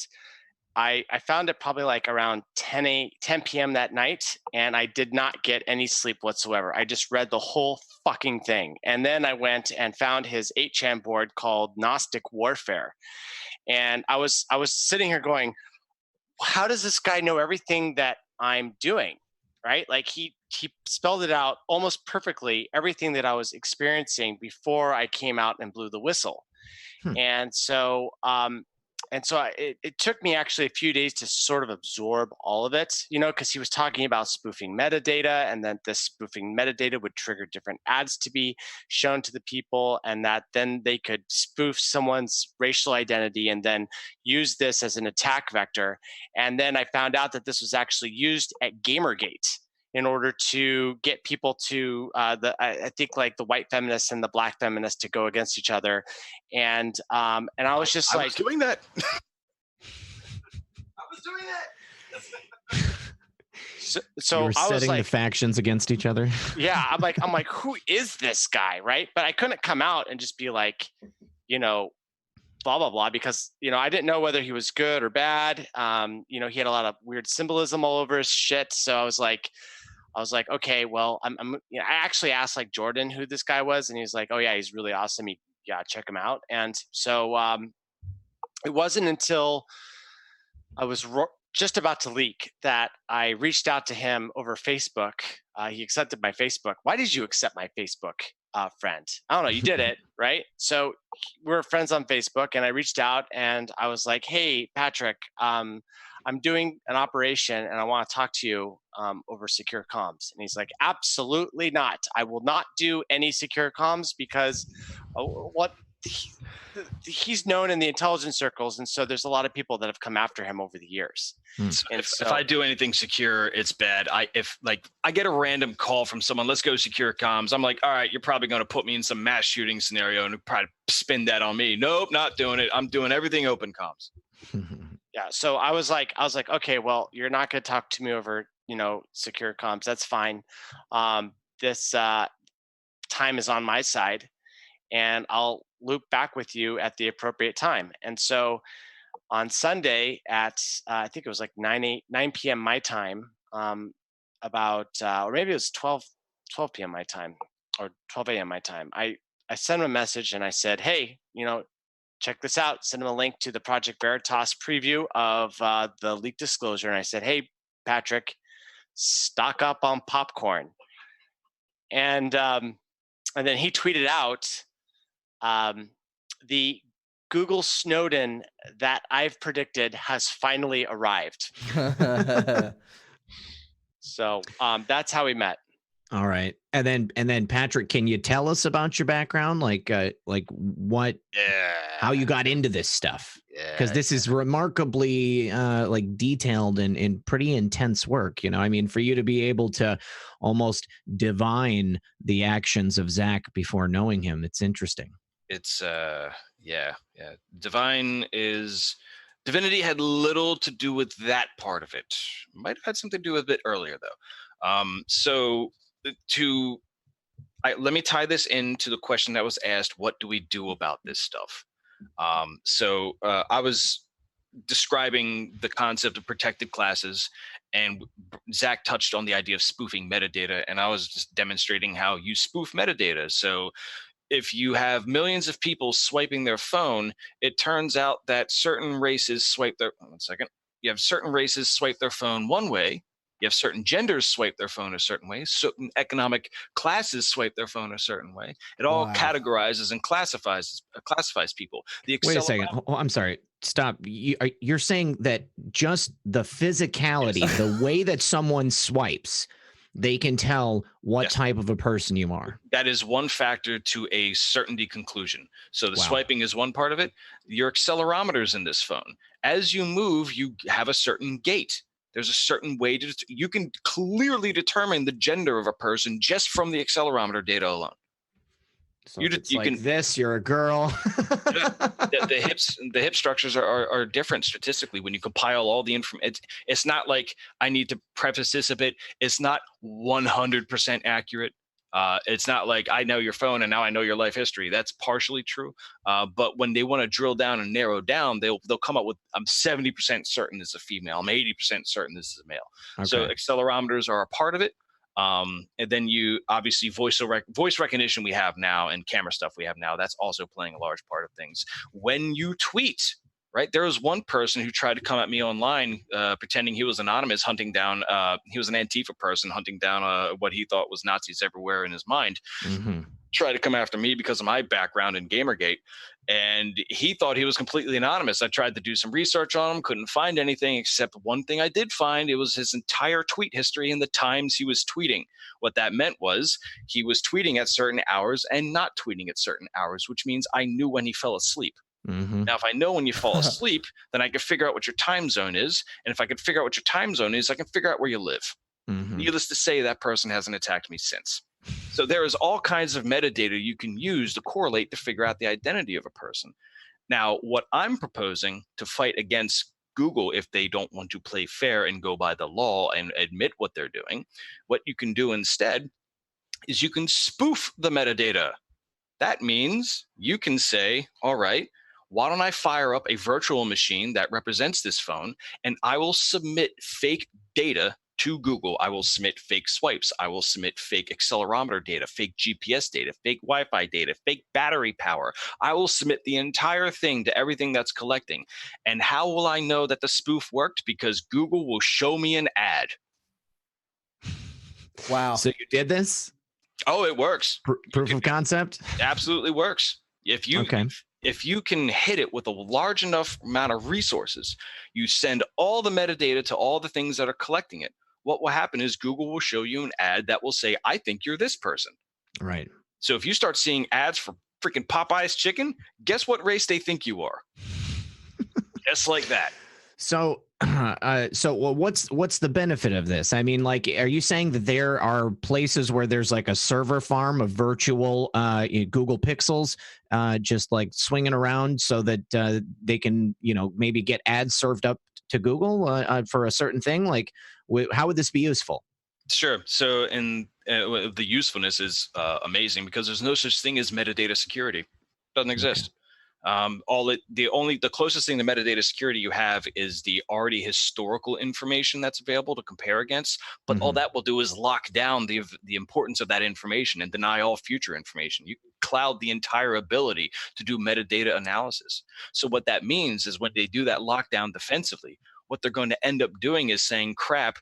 I found it probably like around 10 p.m. that night, and I did not get any sleep whatsoever. I just read the whole fucking thing. And then I went and found his 8chan board called Gnostic Warfare. And I was sitting here going, how does this guy know everything that I'm doing? Right? Like he spelled it out almost perfectly, everything that I was experiencing before I came out and blew the whistle. And so it took me actually a few days to sort of absorb all of it, because he was talking about spoofing metadata, and then this spoofing metadata would trigger different ads to be shown to the people, and that then they could spoof someone's racial identity and then use this as an attack vector. And then I found out that this was actually used at Gamergate in order to get people to I think like the white feminists and the black feminists to go against each other. And I was just I was doing that. So you were setting the factions against each other. Yeah. I'm like, who is this guy? Right. But I couldn't come out and just be like, blah, blah, blah, because, I didn't know whether he was good or bad. He had a lot of weird symbolism all over his shit. So I was like, okay, well, I actually asked like Jordan who this guy was, and he was like, oh yeah, he's really awesome. Check him out. And so it wasn't until I was just about to leak that I reached out to him over Facebook. He accepted my Facebook. Why did you accept my Facebook, friend? I don't know. You did it, right? So we're friends on Facebook, and I reached out and I was like, "Hey, Patrick, I'm doing an operation and I want to talk to you over secure comms." And he's like, "Absolutely not. I will not do any secure comms because he's known in the intelligence circles, and so there's a lot of people that have come after him over the years." If I do anything secure, it's bad. If I get a random call from someone, let's go secure comms, I'm like, all right, you're probably going to put me in some mass shooting scenario and probably spin that on me. Nope, not doing it. I'm doing everything open comms. Yeah. So I was like, okay, well, you're not going to talk to me over, secure comms. That's fine. This time is on my side, and I'll loop back with you at the appropriate time. And so on Sunday at I think it was like 9 p.m. my time, or maybe it was 12 p.m. my time, or 12 a.m. my time. I sent him a message and I said, "Hey, check this out." Send him a link to the Project Veritas preview of the leak disclosure, and I said, "Hey, Patrick, stock up on popcorn." And then he tweeted out, "The Google Snowden that I've predicted has finally arrived." So that's how we met. All right. And then Patrick, can you tell us about your background? Like what, how you got into this stuff? Because this is remarkably detailed and pretty intense work. I mean, for you to be able to almost divine the actions of Zach before knowing him, it's interesting. It's divinity had little to do with that part of it. Might have had something to do with it earlier though. Let me tie this into the question that was asked: what do we do about this stuff? I was describing the concept of protected classes, and Zach touched on the idea of spoofing metadata, and I was just demonstrating how you spoof metadata. So if you have millions of people swiping their phone, it turns out that certain races you have certain races swipe their phone one way. You have certain genders swipe their phone a certain way. Certain economic classes swipe their phone a certain way. It all categorizes and classifies people. Wait a second. Oh, I'm sorry. Stop. You're saying that just the physicality, the way that someone swipes, they can tell what type of a person you are. That is one factor to a certainty conclusion. So the swiping is one part of it. Your accelerometers in this phone. As you move, you have a certain gait. There's a certain way you can clearly determine the gender of a person just from the accelerometer data alone. So you can this, you're a girl. the hip structures are different statistically when you compile all the information. It's not like, I need to preface this a bit, it's not 100% accurate. It's not like I know your phone and now I know your life history. That's partially true. But when they want to drill down and narrow down, they'll come up with, I'm 70% certain this is a female. I'm 80% certain this is a male. Okay. So accelerometers are a part of it. And then you obviously voice recognition we have now, and camera stuff we have now. That's also playing a large part of things. When you tweet, right? There was one person who tried to come at me online, pretending he was anonymous, hunting down. He was an Antifa person hunting down what he thought was Nazis everywhere in his mind. Mm-hmm. Tried to come after me because of my background in Gamergate, and he thought he was completely anonymous. I tried to do some research on him, couldn't find anything except one thing I did find. It was his entire tweet history and the times he was tweeting. What that meant was he was tweeting at certain hours and not tweeting at certain hours, which means I knew when he fell asleep. Mm-hmm. Now, if I know when you fall asleep, then I can figure out what your time zone is. And if I can figure out what your time zone is, I can figure out where you live. Mm-hmm. Needless to say, that person hasn't attacked me since. So there is all kinds of metadata you can use to correlate to figure out the identity of a person. Now, what I'm proposing to fight against Google, if they don't want to play fair and go by the law and admit what they're doing, what you can do instead is you can spoof the metadata. That means you can say, all right, why don't I fire up a virtual machine that represents this phone, and I will submit fake data to Google, I will submit fake swipes. I will submit fake accelerometer data, fake GPS data, fake Wi-Fi data, fake battery power. I will submit the entire thing to everything that's collecting. And how will I know that the spoof worked? Because Google will show me an ad. Wow. So you did this? Oh, it works. Proof of concept? Absolutely works. If you Okay. if you can hit it with a large enough amount of resources, you send all the metadata to all the things that are collecting it. What will happen is Google will show you an ad that will say, I think you're this person. Right. So if you start seeing ads for freaking Popeye's chicken, guess what race they think you are? Just like that. So, well, what's the benefit of this? I mean, like, are you saying that there are places where there's like a server farm of virtual Google Pixels, just like swinging around so that they can, maybe get ads served up to Google for a certain thing? Like, how would this be useful? Sure. So, the usefulness is amazing because there's no such thing as metadata security. It doesn't exist. The closest thing to metadata security you have is the already historical information that's available to compare against. But all that will do is lock down the importance of that information and deny all future information. You cloud the entire ability to do metadata analysis. So what that means is when they do that lockdown defensively, what they're going to end up doing is saying, crap,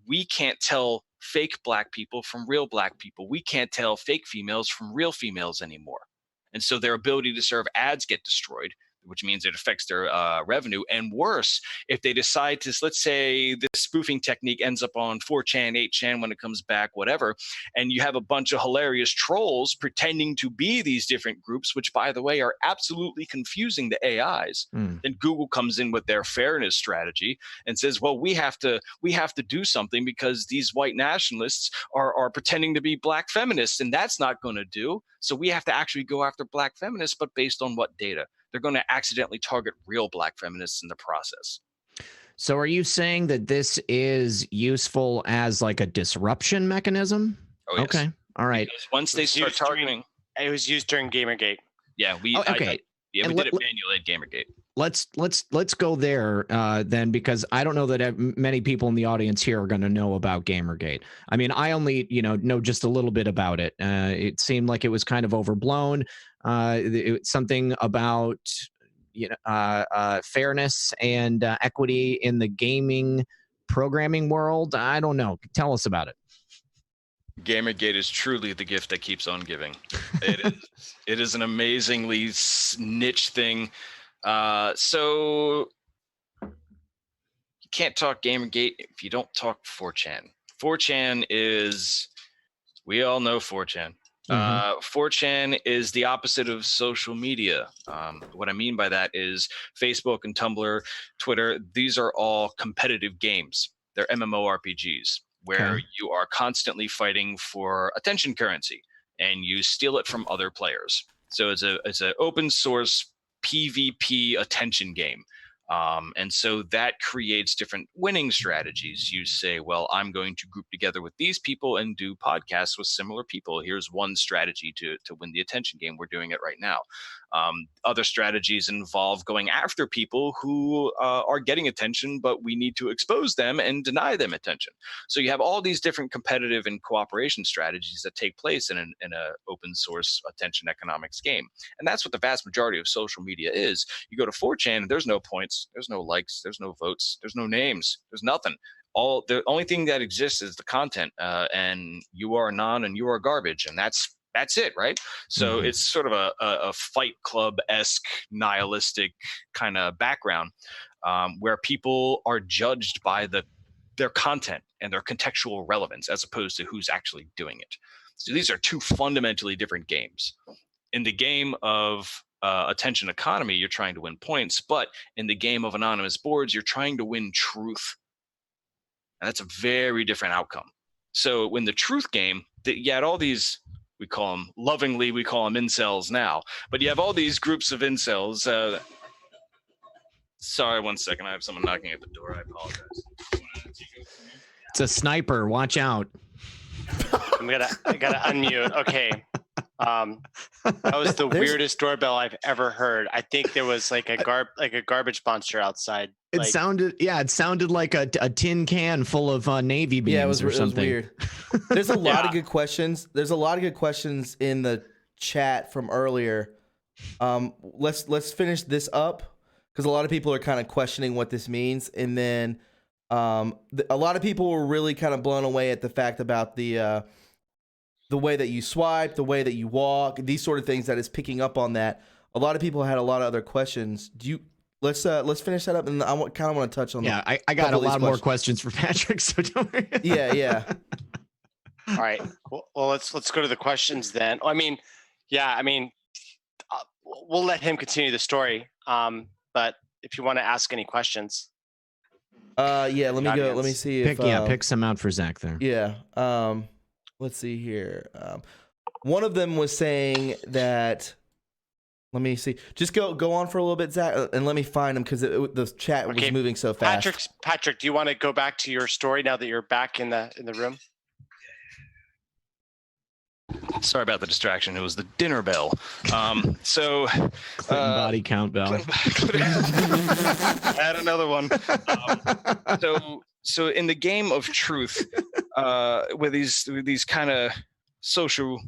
we can't tell fake black people from real black people. We can't tell fake females from real females anymore. And so their ability to serve ads get destroyed, which means it affects their revenue. And worse, if they decide to, let's say the spoofing technique ends up on 4chan, 8chan when it comes back, whatever, and you have a bunch of hilarious trolls pretending to be these different groups, which, by the way, are absolutely confusing the AIs. Then Google comes in with their fairness strategy and says, well, we have to do something because these white nationalists are pretending to be black feminists, and that's not going to do. So we have to actually go after black feminists, but based on what data? They're going to accidentally target real black feminists in the process. So are you saying that this is useful as like a disruption mechanism? Oh, yes. Okay. All right. Because once they start targeting, it was used during Gamergate. Yeah, we okay. we did it manually at Gamergate. Let's go there then, because I don't know that many people in the audience here are going to know about Gamergate. I mean, I only know just a little bit about it. It seemed like it was kind of overblown. It's something about fairness and equity in the gaming programming world. I don't know. Tell us about it. Gamergate is truly the gift that keeps on giving. It is an amazingly niche thing. So you can't talk Gamergate if you don't talk 4chan. 4chan is, we all know 4chan. 4chan is the opposite of social media. What I mean by that is Facebook and Tumblr, Twitter, these are all competitive games. They're MMORPGs where you are constantly fighting for attention currency and you steal it from other players. So it's an open source PvP attention game. And so that creates different winning strategies. You say, well, I'm going to group together with these people and do podcasts with similar people. Here's one strategy to win the attention game. We're doing it right now. Other strategies involve going after people who are getting attention, but we need to expose them and deny them attention. So you have all these different competitive and cooperation strategies that take place in an open source attention economics game. And that's what the vast majority of social media is. You go to 4chan and there's no points, there's no likes, there's no votes, there's no names, there's nothing. The only thing that exists is the content, and you are none and you are garbage, and that's it, right? So it's sort of a Fight Club-esque nihilistic kind of background, where people are judged by their content and their contextual relevance as opposed to who's actually doing it. So these are two fundamentally different games. In the game of attention economy, you're trying to win points, but in the game of anonymous boards, you're trying to win truth. And that's a very different outcome. So in the truth game, you had all these, we call them incels now, but you have all these groups of incels. Sorry, 1 second. I have someone knocking at the door. I apologize. It's a sniper. Watch out. I gotta unmute. Okay. That was the weirdest doorbell I've ever heard. I think there was like a garbage monster outside. It sounded like a tin can full of Navy beans Yeah, it was something. weird. There's a lot of good questions. There's a lot of good questions in the chat from earlier. Let's finish this up because a lot of people are kind of questioning what this means, and then a lot of people were really kind of blown away at the fact about the way that you swipe, the way that you walk, these sort of things that is picking up on that. A lot of people had a lot of other questions. Let's finish that up, and I kind of want to touch on. Yeah, I got a lot more questions for Patrick, so don't worry. Yeah. All right. Well, let's go to the questions then. I mean, we'll let him continue the story. But if you want to ask any questions. Yeah. Let me go. Let me see if pick some out for Zach there. Yeah. Let's see here. One of them was saying that. Let me see. Just go on for a little bit, Zach, and let me find them because the chat was moving so fast. Patrick, do you want to go back to your story now that you're back in the room? Sorry about the distraction. It was the dinner bell. So body count bell. Add another one. So in the game of truth, with these kind of social,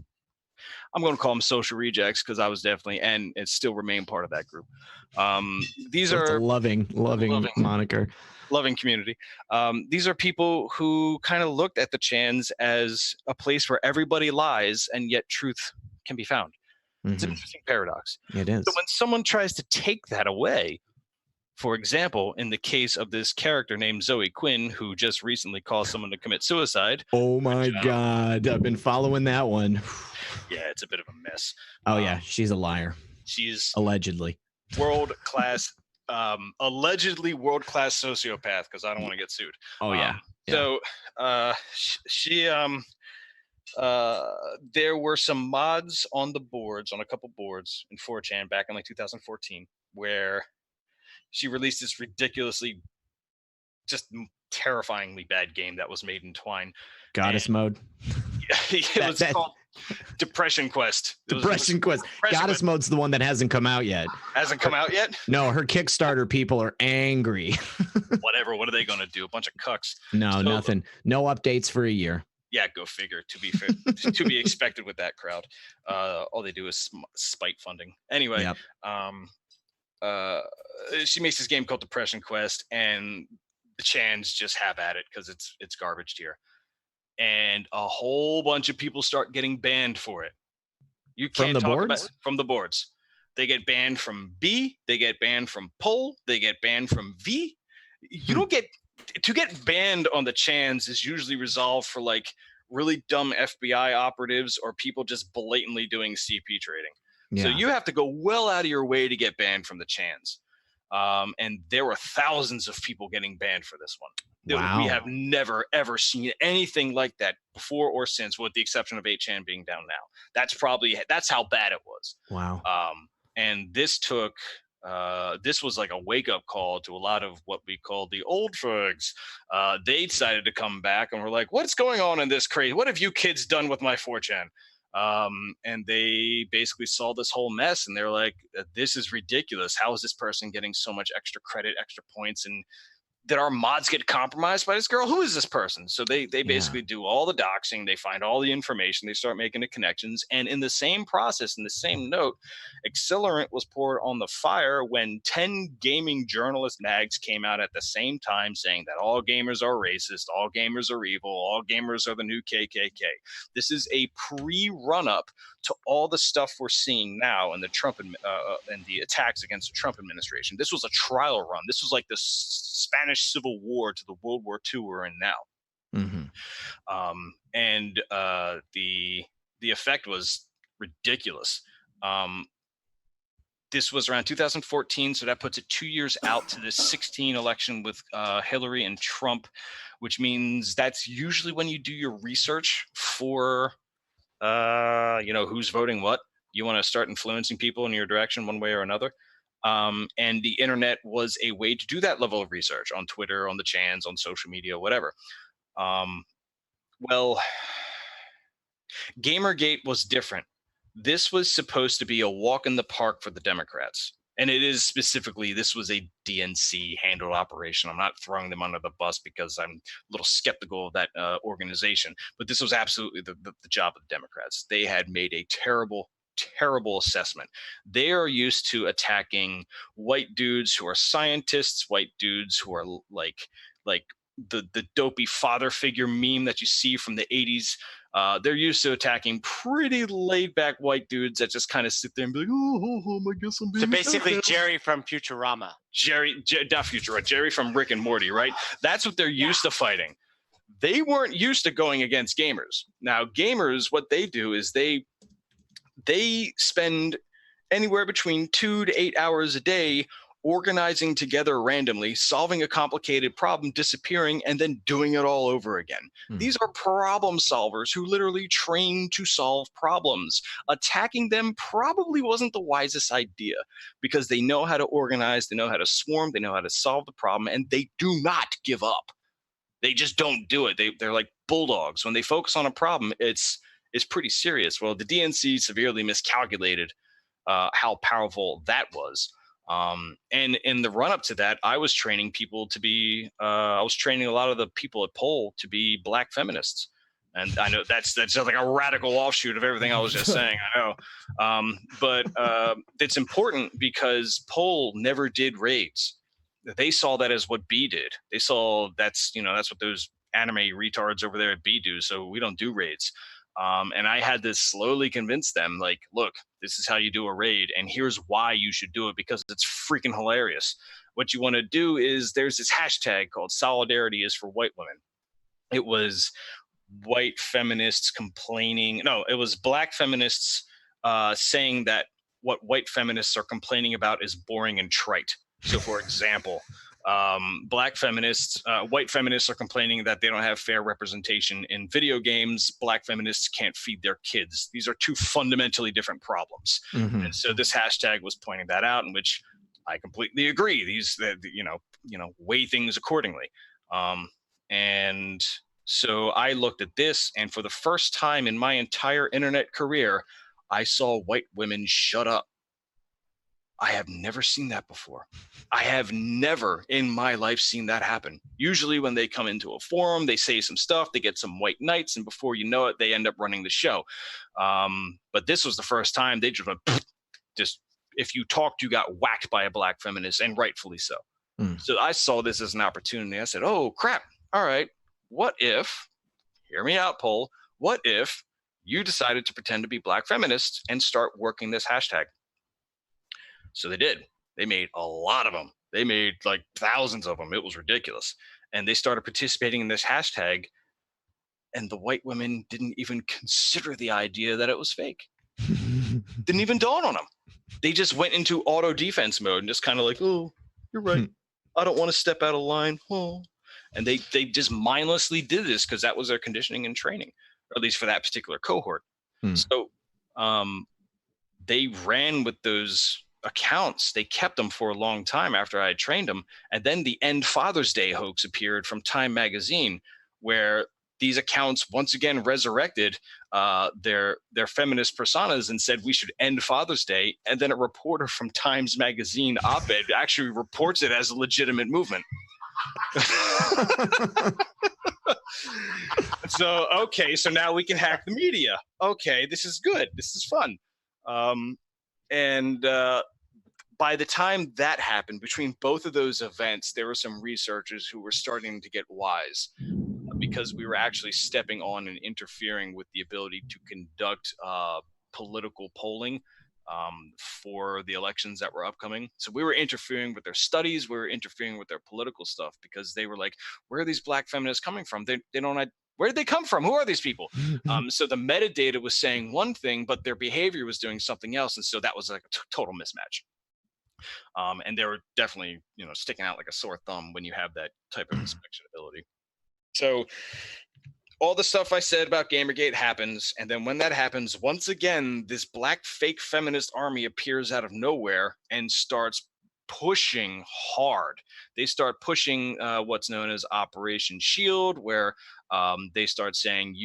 I'm going to call them social rejects because I was definitely and it still remain part of that group. These are loving moniker. Loving community. These are people who kind of looked at the Chans as a place where everybody lies and yet truth can be found. It's an interesting paradox. It is. So when someone tries to take that away, for example, in the case of this character named Zoe Quinn, who just recently caused someone to commit suicide. Oh my God. I've been following that one. Yeah, it's a bit of a mess. Oh yeah, she's a liar. She's allegedly world-class. Allegedly world-class sociopath because I don't want to get sued. Oh yeah. So she there were some mods on the boards, on a couple boards in 4chan back in like 2014 where she released this ridiculously just terrifyingly bad game that was made in Twine. Goddess mode. It was called Depression Quest. Depression Quest. Goddess mode's the one that hasn't come out yet. Hasn't come out yet? No, her Kickstarter people are angry. Whatever. What are they going to do? A bunch of cucks. No, nothing. No updates for a year. Yeah, go figure. To be fair, to be expected with that crowd. All they do is spite funding. Anyway, she makes this game called Depression Quest, and the Chans just have at it because it's garbage tier. And a whole bunch of people start getting banned for it. You can't from the talk boards? about from the boards. They get banned from B. They get banned from Pol. They get banned from V. You don't get to get banned on the Chans is usually resolved for like really dumb FBI operatives or people just blatantly doing CP trading. Yeah. So you have to go well out of your way to get banned from the Chans. And there were thousands of people getting banned for this one. Wow. We have never, ever seen anything like that before or since, with the exception of 8chan being down now. That's how bad it was. Wow. And this was like a wake-up call to a lot of what we call the old thugs. They decided to come back and were like, what's going on in this crazy? What have you kids done with my 4chan? And they basically saw this whole mess and they're like, this is ridiculous. How is this person getting so much extra credit, extra points? And did our mods get compromised by this girl? Who is this person? So they basically do all the doxing. They find all the information. They start making the connections. And in the same process, in the same note, accelerant was poured on the fire when 10 gaming journalist mags came out at the same time saying that all gamers are racist, all gamers are evil, all gamers are the new KKK. This is a pre-run-up to all the stuff we're seeing now in the Trump and the attacks against the Trump administration. This was a trial run. This was like the Spanish Civil War to the World War II we're in now. Mm-hmm. And the effect was ridiculous. This was around 2014, so that puts it 2 years out to the 2016 election with Hillary and Trump, which means that's usually when you do your research for who's voting what. You want to start influencing people in your direction one way or another. And the internet was a way to do that level of research on Twitter, on the Chans, on social media, whatever. Well, Gamergate was different. This was supposed to be a walk in the park for the Democrats. And it is specifically, this was a DNC handled operation. I'm not throwing them under the bus because I'm a little skeptical of that organization, but this was absolutely the job of the Democrats. They had made a terrible assessment. They are used to attacking white dudes who are scientists, white dudes who are like the dopey father figure meme that you see from the 80s. They're used to attacking pretty laid back white dudes that just kind of sit there and be like, oh, I guess I'm being So basically, attacked. Jerry from Futurama. Not Futurama, Jerry from Rick and Morty, right? That's what they're used to fighting. They weren't used to going against gamers. Now, gamers, what they do is they spend anywhere between 2 to 8 hours a day organizing together randomly, solving a complicated problem, disappearing, and then doing it all over again. These are problem solvers who literally train to solve problems. Attacking them probably wasn't the wisest idea because they know how to organize, they know how to swarm, they know how to solve the problem, and they do not give up. They just don't do it. They're like bulldogs. When they focus on a problem, it's pretty serious. Well, the DNC severely miscalculated how powerful that was. And in the run up to that, I was training people to be, I was training a lot of the people at Poll to be black feminists. And I know that's just like a radical offshoot of everything I was just saying. I know. But it's important because Poll never did raids. They saw that as what B did. They saw that's what those anime retards over there at B do. So we don't do raids. And I had to slowly convince them, like, look, this is how you do a raid, and here's why you should do it, because it's freaking hilarious. What you want to do is there's this hashtag called Solidarity is for White Women. It was white feminists complaining. No, it was black feminists saying that what white feminists are complaining about is boring and trite. So, for example, white feminists are complaining that they don't have fair representation in video games. Black feminists can't feed their kids. These are two fundamentally different problems. And so this hashtag was pointing that out, in which I completely agree. These, weigh things accordingly. And so I looked at this, and for the first time in my entire internet career, I saw white women shut up. I have never seen that before. I have never in my life seen that happen. Usually when they come into a forum, they say some stuff, they get some white knights, and before you know it, they end up running the show. But this was the first time they just if you talked, you got whacked by a black feminist, and rightfully so. So I saw this as an opportunity. I said, oh, crap. All right. What if, hear me out, Poll, what if you decided to pretend to be black feminists and start working this hashtag? So they did. They made a lot of them. They made like thousands of them. It was ridiculous. And they started participating in this hashtag, and the white women didn't even consider the idea that it was fake. Didn't even dawn on them. They just went into auto defense mode and just kind of like, oh, you're right. I don't want to step out of line. Oh. And they just mindlessly did this because that was their conditioning and training, or at least for that particular cohort. So they ran with those accounts. They kept them for a long time after I had trained them. And then the End Father's Day hoax appeared from Time magazine, where these accounts once again resurrected their feminist personas and said we should end Father's Day. And then a reporter from Times magazine op-ed actually reports it as a legitimate movement. So now we can hack the media. Okay, this is good. This is fun. And by the time that happened, between both of those events, there were some researchers who were starting to get wise, because we were actually stepping on and interfering with the ability to conduct political polling for the elections that were upcoming. So we were interfering with their studies, we were interfering with their political stuff, because they were like, where are these black feminists coming from? They don't. Where did they come from? Who are these people? So the metadata was saying one thing, but their behavior was doing something else. And so that was like a total mismatch. And they were definitely, sticking out like a sore thumb when you have that type of inspection ability. So all the stuff I said about Gamergate happens. And then when that happens, once again, this black fake feminist army appears out of nowhere and starts pushing hard. They start pushing what's known as Operation Shield, where they start saying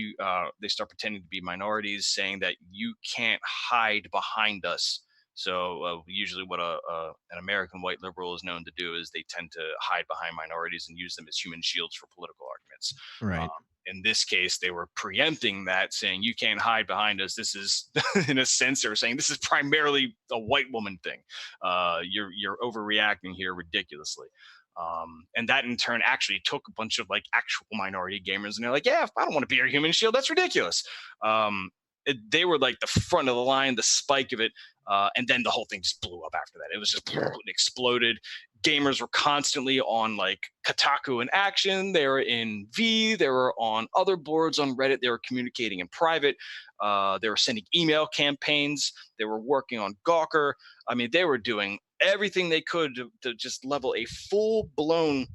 they start pretending to be minorities, saying that you can't hide behind us. So usually what an American white liberal is known to do is they tend to hide behind minorities and use them as human shields for political arguments. Right. In this case, they were preempting that, saying you can't hide behind us. This is, in a sense, they're saying this is primarily a white woman thing. You're overreacting here ridiculously. And that in turn actually took a bunch of like actual minority gamers, and they're like, yeah, I don't want to be your human shield. That's ridiculous. They were like the front of the line, the spike of it. And then the whole thing just blew up after that. It was just it exploded. Gamers were constantly on like Kotaku in Action. They were in V. They were on other boards on Reddit. They were communicating in private. They were sending email campaigns. They were working on Gawker. I mean, they were doing everything they could to just level a full-blown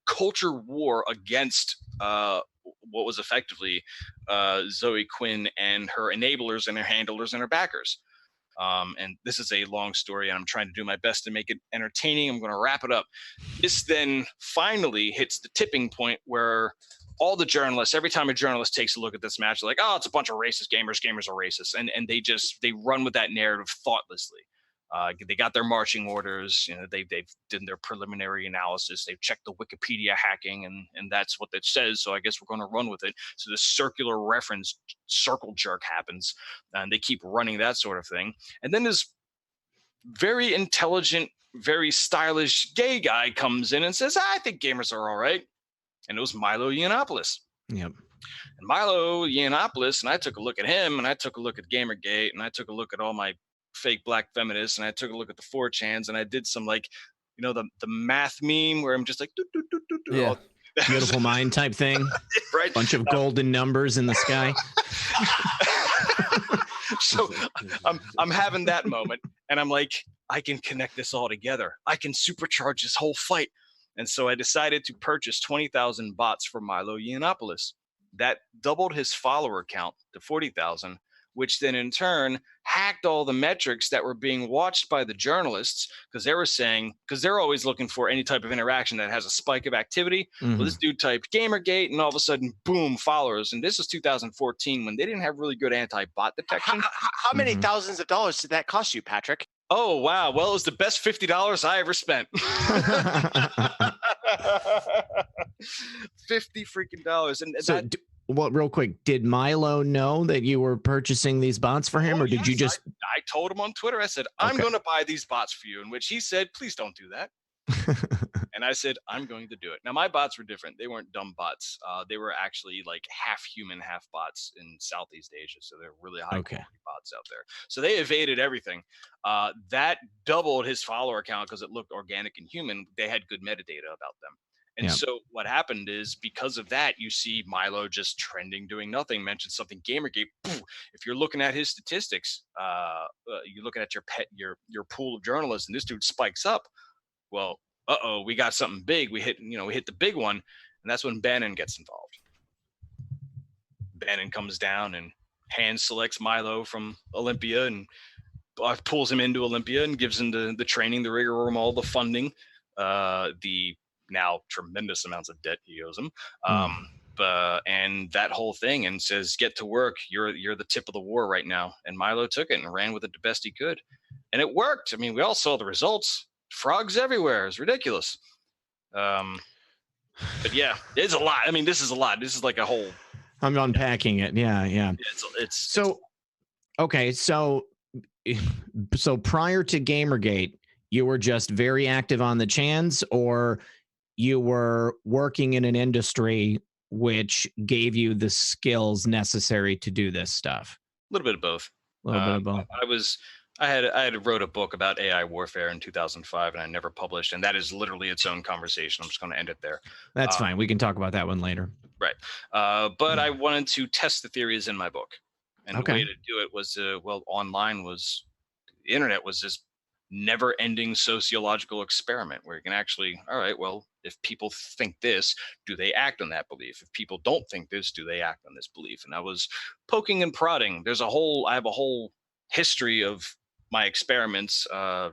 culture war against what was effectively Zoe Quinn and her enablers and her handlers and her backers. And this is a long story, and I'm trying to do my best to make it entertaining. I'm going to wrap it up. This then finally hits the tipping point where all the journalists, every time a journalist takes a look at this match, they're like, oh, it's a bunch of racist gamers. Gamers are racist. And they run with that narrative thoughtlessly. They got their marching orders. You know, they've done their preliminary analysis. They've checked the Wikipedia hacking, and that's what it says. So I guess we're going to run with it. So the circular reference circle jerk happens, and they keep running that sort of thing. And then this very intelligent, very stylish gay guy comes in and says, I think gamers are all right. And it was Milo Yiannopoulos. Yep. And Milo Yiannopoulos, and I took a look at him, and I took a look at Gamergate, and I took a look at all my fake black feminists, and I took a look at the 4chans, and I did some like, you know, the math meme where I'm just like, yeah, beautiful mind type thing, right? Bunch of golden numbers in the sky. So I'm having that moment, and I'm like, I can connect this all together. I can supercharge this whole fight. And so I decided to purchase 20,000 bots for Milo Yiannopoulos. That doubled his follower count to 40,000, which then in turn hacked all the metrics that were being watched by the journalists, because they were saying, because they're always looking for any type of interaction that has a spike of activity. Mm-hmm. Well, this dude typed Gamergate, and all of a sudden, boom, followers. And this is 2014, when they didn't have really good anti-bot detection. How many thousands of dollars did that cost you, Patrick? Oh, wow. Well, it was the best $50 I ever spent. 50 freaking dollars. And so, well, real quick, did Milo know that you were purchasing these bots for him, or did you just? I told him on Twitter. I said, I'm going to buy these bots for you. In which he said, please don't do that. And I said, I'm going to do it. Now, my bots were different. They weren't dumb bots. They were actually like half human, half bots in Southeast Asia. So they're really high quality bots out there. So they evaded everything. That doubled his follower count because it looked organic and human. They had good metadata about them. And so what happened is, because of that, you see Milo just trending, doing nothing, mentioned something Gamergate. Poof. If you're looking at his statistics, you're looking at your pool of journalists, and this dude spikes up. Well, we got something big. We hit the big one, and that's when Bannon gets involved. Bannon comes down and hand selects Milo from Olympia and pulls him into Olympia and gives him the training, the rigmarole, all the funding, the now tremendous amounts of debt he owes him, and that whole thing, and says, get to work. You're the tip of the war right now. And Milo took it and ran with it the best he could, and it worked. I mean, we all saw the results. Frogs everywhere. It's ridiculous. But yeah, it's a lot. I mean, this is a lot. This is like a whole. I'm unpacking it. Yeah. Okay. So prior to Gamergate, you were just very active on the chans, or you were working in an industry which gave you the skills necessary to do this stuff? A little bit of both. I had wrote a book about AI warfare in 2005, and I never published, and that is literally its own conversation. I'm just going to end it there. That's fine. We can talk about that one later. Right. But I wanted to test the theories in my book. And the way to do it was, online was, the internet was this never-ending sociological experiment where you can actually, all right, well, if people think this, do they act on that belief? If people don't think this, do they act on this belief? And I was poking and prodding. I have a whole history of my experiments,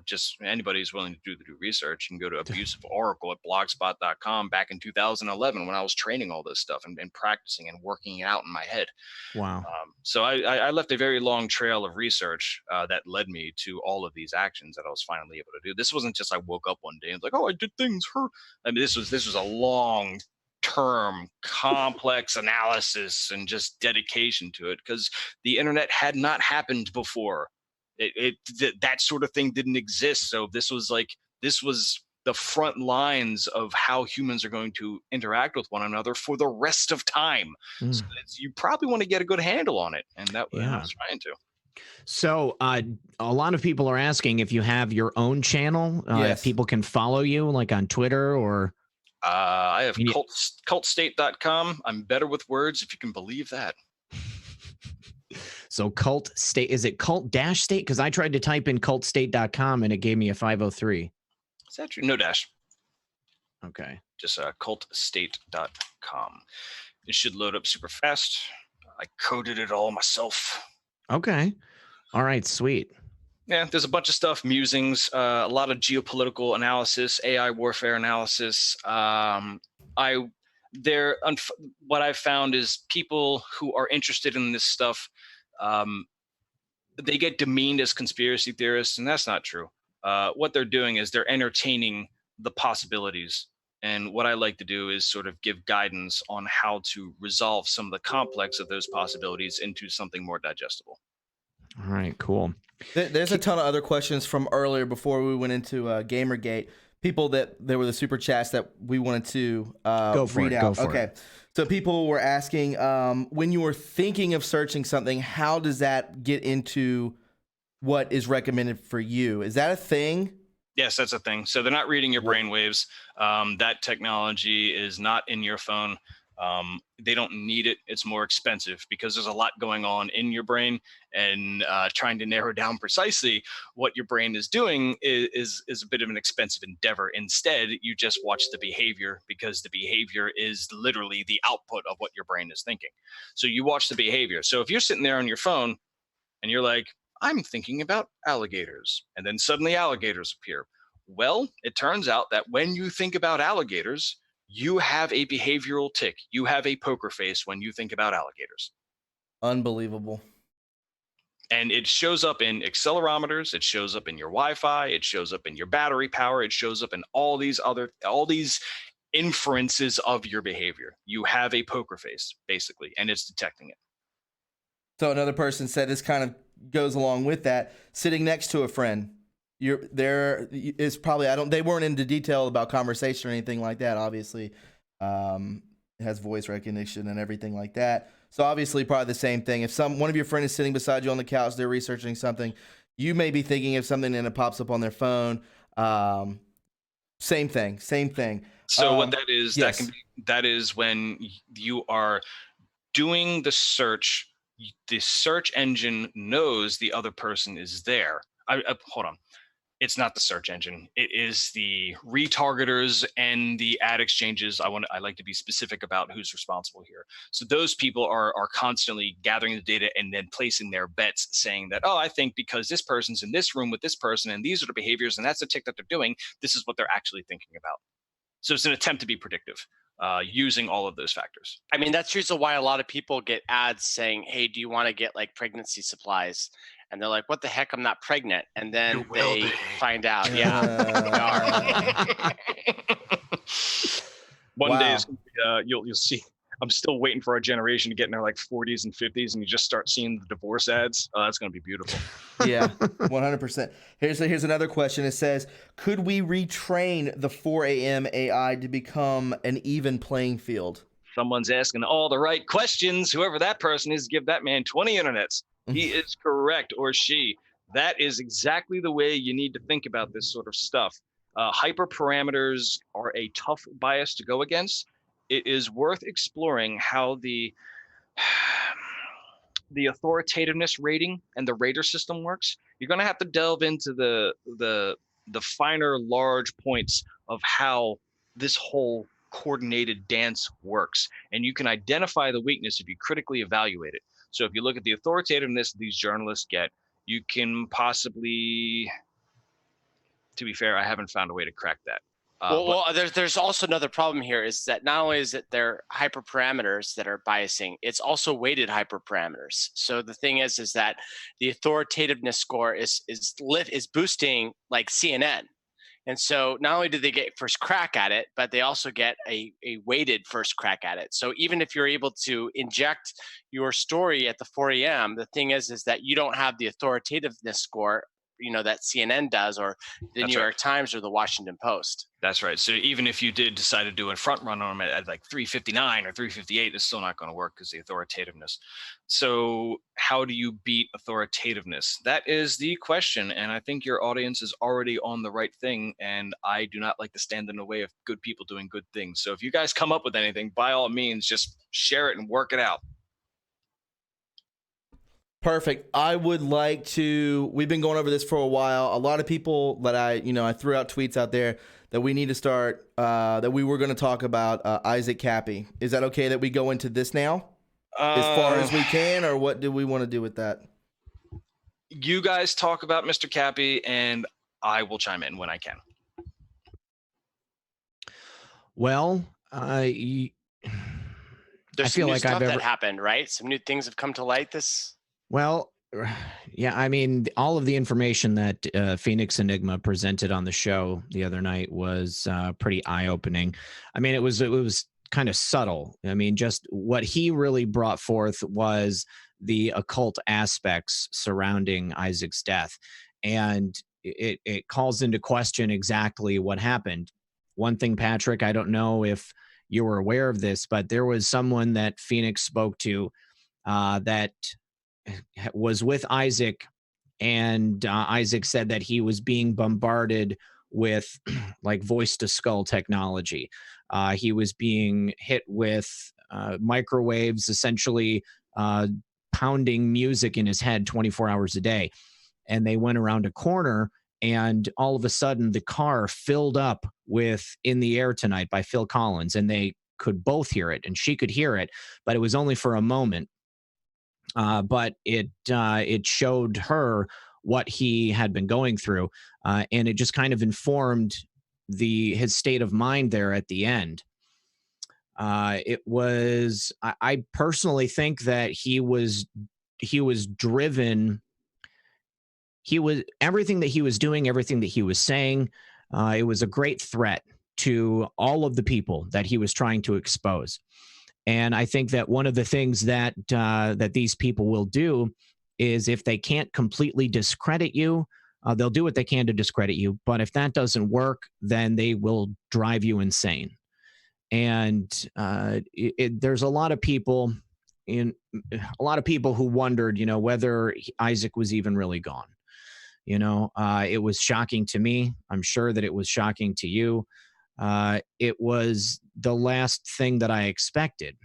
just anybody who's willing to do the research, you can go to Abusive Oracle at blogspot.com back in 2011 when I was training all this stuff and practicing and working it out in my head. Wow. So I left a very long trail of research that led me to all of these actions that I was finally able to do. This wasn't just I woke up one day and was like, oh, I did things. I mean, this was a long term complex analysis and just dedication to it, because the internet had not happened before. That sort of thing didn't exist. So this was the front lines of how humans are going to interact with one another for the rest of time. So you probably want to get a good handle on it, and that I was trying to. So a lot of people are asking if you have your own channel, if people can follow you, like on Twitter or. I have cultstate.com. I'm better with words, if you can believe that. So Cult State, is it Cult-State? Because I tried to type in cultstate.com and it gave me a 503. Is that true? No dash. Okay. Just cultstate.com. It should load up super fast. I coded it all myself. Okay. All right. Sweet. Yeah, there's a bunch of stuff, musings, a lot of geopolitical analysis, AI warfare analysis. What I've found is people who are interested in this stuff, they get demeaned as conspiracy theorists, and that's not true. What they're doing is they're entertaining the possibilities. And what I like to do is sort of give guidance on how to resolve some of the complex of those possibilities into something more digestible. All right, cool. There's a ton of other questions from earlier before we went into Gamergate. People there were the super chats that we wanted to read out. Okay. So people were asking, when you were thinking of searching something, how does that get into what is recommended for you? Is that a thing? Yes, that's a thing. So they're not reading your brainwaves. That technology is not in your phone. They don't need it. It's more expensive because there's a lot going on in your brain, and trying to narrow down precisely what your brain is doing is a bit of an expensive endeavor. Instead, you just watch the behavior, because the behavior is literally the output of what your brain is thinking. So you watch the behavior. So if you're sitting there on your phone and you're like, I'm thinking about alligators, and then suddenly alligators appear. Well, it turns out that when you think about alligators, you have a behavioral tick. You have a poker face when you think about alligators. Unbelievable. And it shows up in accelerometers. It shows up in your Wi-Fi. It shows up in your battery power. It shows up in all these inferences of your behavior. You have a poker face, basically, and it's detecting it. So another person said this kind of goes along with that. Sitting next to a friend, they weren't into detail about conversation or anything like that. Obviously, it has voice recognition and everything like that. So obviously, probably the same thing. If one of your friends is sitting beside you on the couch, they're researching something, you may be thinking of something and it pops up on their phone. Same thing. So what that is, yes. that is when you are doing the search. The search engine knows the other person is there. Hold on. It's not the search engine. It is the retargeters and the ad exchanges. I like to be specific about who's responsible here. So those people are constantly gathering the data and then placing their bets, saying that, oh, I think because this person's in this room with this person and these are the behaviors and that's the tick that they're doing, this is what they're actually thinking about. So it's an attempt to be predictive. Using all of those factors. I mean, that's usually why a lot of people get ads saying, hey, do you want to get like pregnancy supplies? And they're like, what the heck? I'm not pregnant. And then they find out. One day you'll see. I'm still waiting for our generation to get in their like 40s and 50s, and you just start seeing the divorce ads. Oh, that's going to be beautiful. Yeah, 100%. Here's another question. It says, could we retrain the 4 a.m. AI to become an even playing field? Someone's asking all the right questions. Whoever that person is, give that man 20 internets. He is correct, or she. That is exactly the way you need to think about this sort of stuff. Hyperparameters are a tough bias to go against. It is worth exploring how the authoritativeness rating and the rater system works. You're going to have to delve into the finer, large points of how this whole coordinated dance works. And you can identify the weakness if you critically evaluate it. So if you look at the authoritativeness these journalists get, you can possibly, to be fair, I haven't found a way to crack that. Well, there's also another problem here is that not only is it their hyperparameters that are biasing, it's also weighted hyperparameters. So the thing is that the authoritativeness score is boosting like CNN. And so not only do they get first crack at it, but they also get a weighted first crack at it. So even if you're able to inject your story at the 4 a.m., the thing is that you don't have the authoritativeness score, that CNN does, or the New York Times or the Washington Post. That's right. So even if you did decide to do a front run on them at like 359 or 358, it's still not going to work because the authoritativeness. So how do you beat authoritativeness? That is the question. And I think your audience is already on the right thing. And I do not like to stand in the way of good people doing good things. So if you guys come up with anything, by all means, just share it and work it out. Perfect. I would like to, we've been going over this for a while. A lot of people that I threw out tweets out there that we need to start, that we were going to talk about Isaac Cappy. Is that okay that we go into this now? As far as we can, or what do we want to do with that? You guys talk about Mr. Cappy and I will chime in when I can. Well, There's some new stuff that happened, right? Some new things have come to light Well, yeah, I mean, all of the information that Phoenix Enigma presented on the show the other night was pretty eye-opening. I mean, it was kind of subtle. I mean, just what he really brought forth was the occult aspects surrounding Isaac's death. And it calls into question exactly what happened. One thing, Patrick, I don't know if you were aware of this, but there was someone that Phoenix spoke to that was with Isaac, and Isaac said that he was being bombarded with like voice to skull technology. He was being hit with microwaves, essentially pounding music in his head 24 hours a day. And they went around a corner, and all of a sudden the car filled up with In the Air Tonight by Phil Collins, and they could both hear it, and she could hear it, but it was only for a moment. But it showed her what he had been going through, and it just kind of informed his state of mind there at the end. It was, I personally think that he was driven. He was, everything that he was doing, everything that he was saying, it was a great threat to all of the people that he was trying to expose. And I think that one of the things that these people will do is, if they can't completely discredit you, they'll do what they can to discredit you. But if that doesn't work, then they will drive you insane. And there's a lot of people who wondered, whether Isaac was even really gone. It was shocking to me. I'm sure that it was shocking to you. It was the last thing that I expected.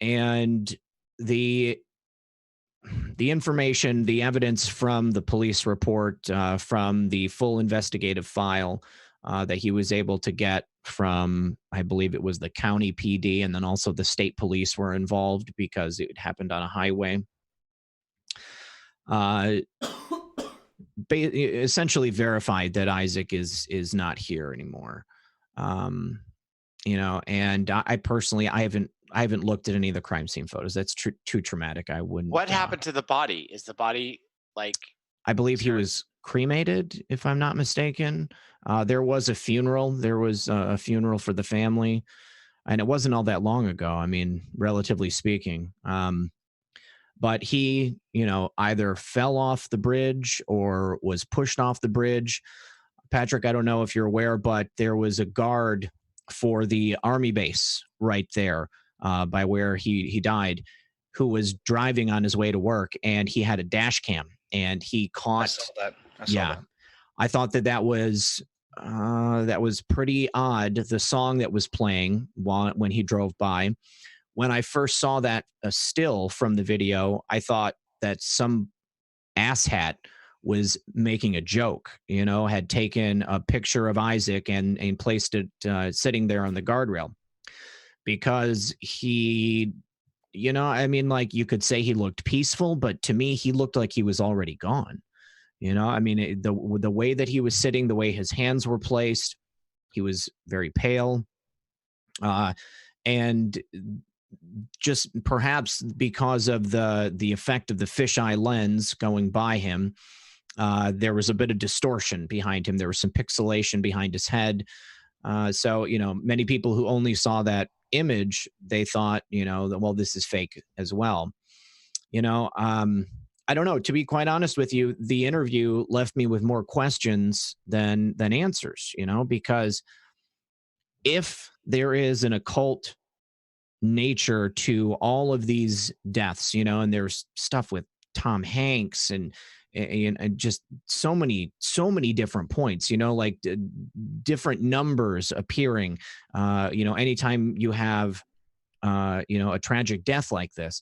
And the information, the evidence from the police report, from the full investigative file that he was able to get from, I believe it was the county PD, and then also the state police were involved because it happened on a highway. Essentially verified that Isaac is not here anymore. And I personally, I haven't looked at any of the crime scene photos. That's too traumatic. I wouldn't. What happened to the body? Is the body like? I believe he was cremated, if I'm not mistaken. There was a funeral. There was a funeral for the family, and it wasn't all that long ago. I mean, relatively speaking. But he, either fell off the bridge or was pushed off the bridge. Patrick, I don't know if you're aware, but there was a guard for the Army base right there by where he died, who was driving on his way to work, and he had a dash cam, and he caught. I saw that. I thought that was pretty odd. The song that was playing when he drove by. When I first saw that still from the video, I thought that some asshat was making a joke, had taken a picture of Isaac and placed it sitting there on the guardrail, because he you know, I mean, like you could say he looked peaceful, but to me, he looked like he was already gone. You know, I mean, the way that he was sitting, the way his hands were placed, he was very pale. And just perhaps because of the effect of the fisheye lens going by him, there was a bit of distortion behind him. There was some pixelation behind his head. So, you know, many people who only saw that image, they thought, you know, that, well, this is fake as well. You know, I don't know. To be quite honest with you, the interview left me with more questions than answers, you know, because if there is an occult nature to all of these deaths, you know, and there's stuff with Tom Hanks and just so many different points, you know, like different numbers appearing, you know, anytime you have, you know, a tragic death like this.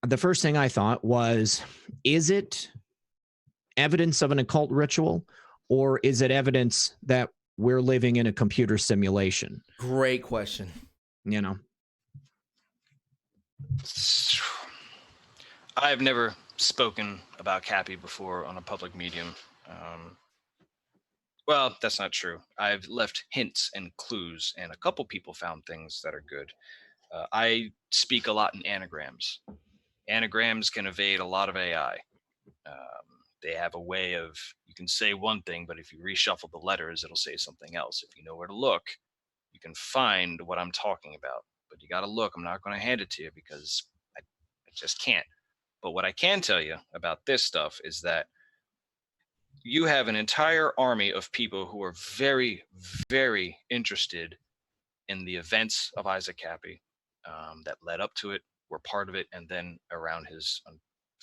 The first thing I thought was, is it evidence of an occult ritual, or is it evidence that we're living in a computer simulation? Great question. You know, I've never spoken about Cappy before on a public medium. Well, that's not true. I've left hints and clues, and a couple people found things that are good. I speak a lot in anagrams. Anagrams can evade a lot of AI. They have a way of, you can say one thing, but if you reshuffle the letters, it'll say something else. If you know where to look, you can find what I'm talking about. But you got to look. I'm not going to hand it to you because I just can't. But what I can tell you about this stuff is that you have an entire army of people who are very, very interested in the events of Isaac Cappy that led up to it, were part of it, and then around his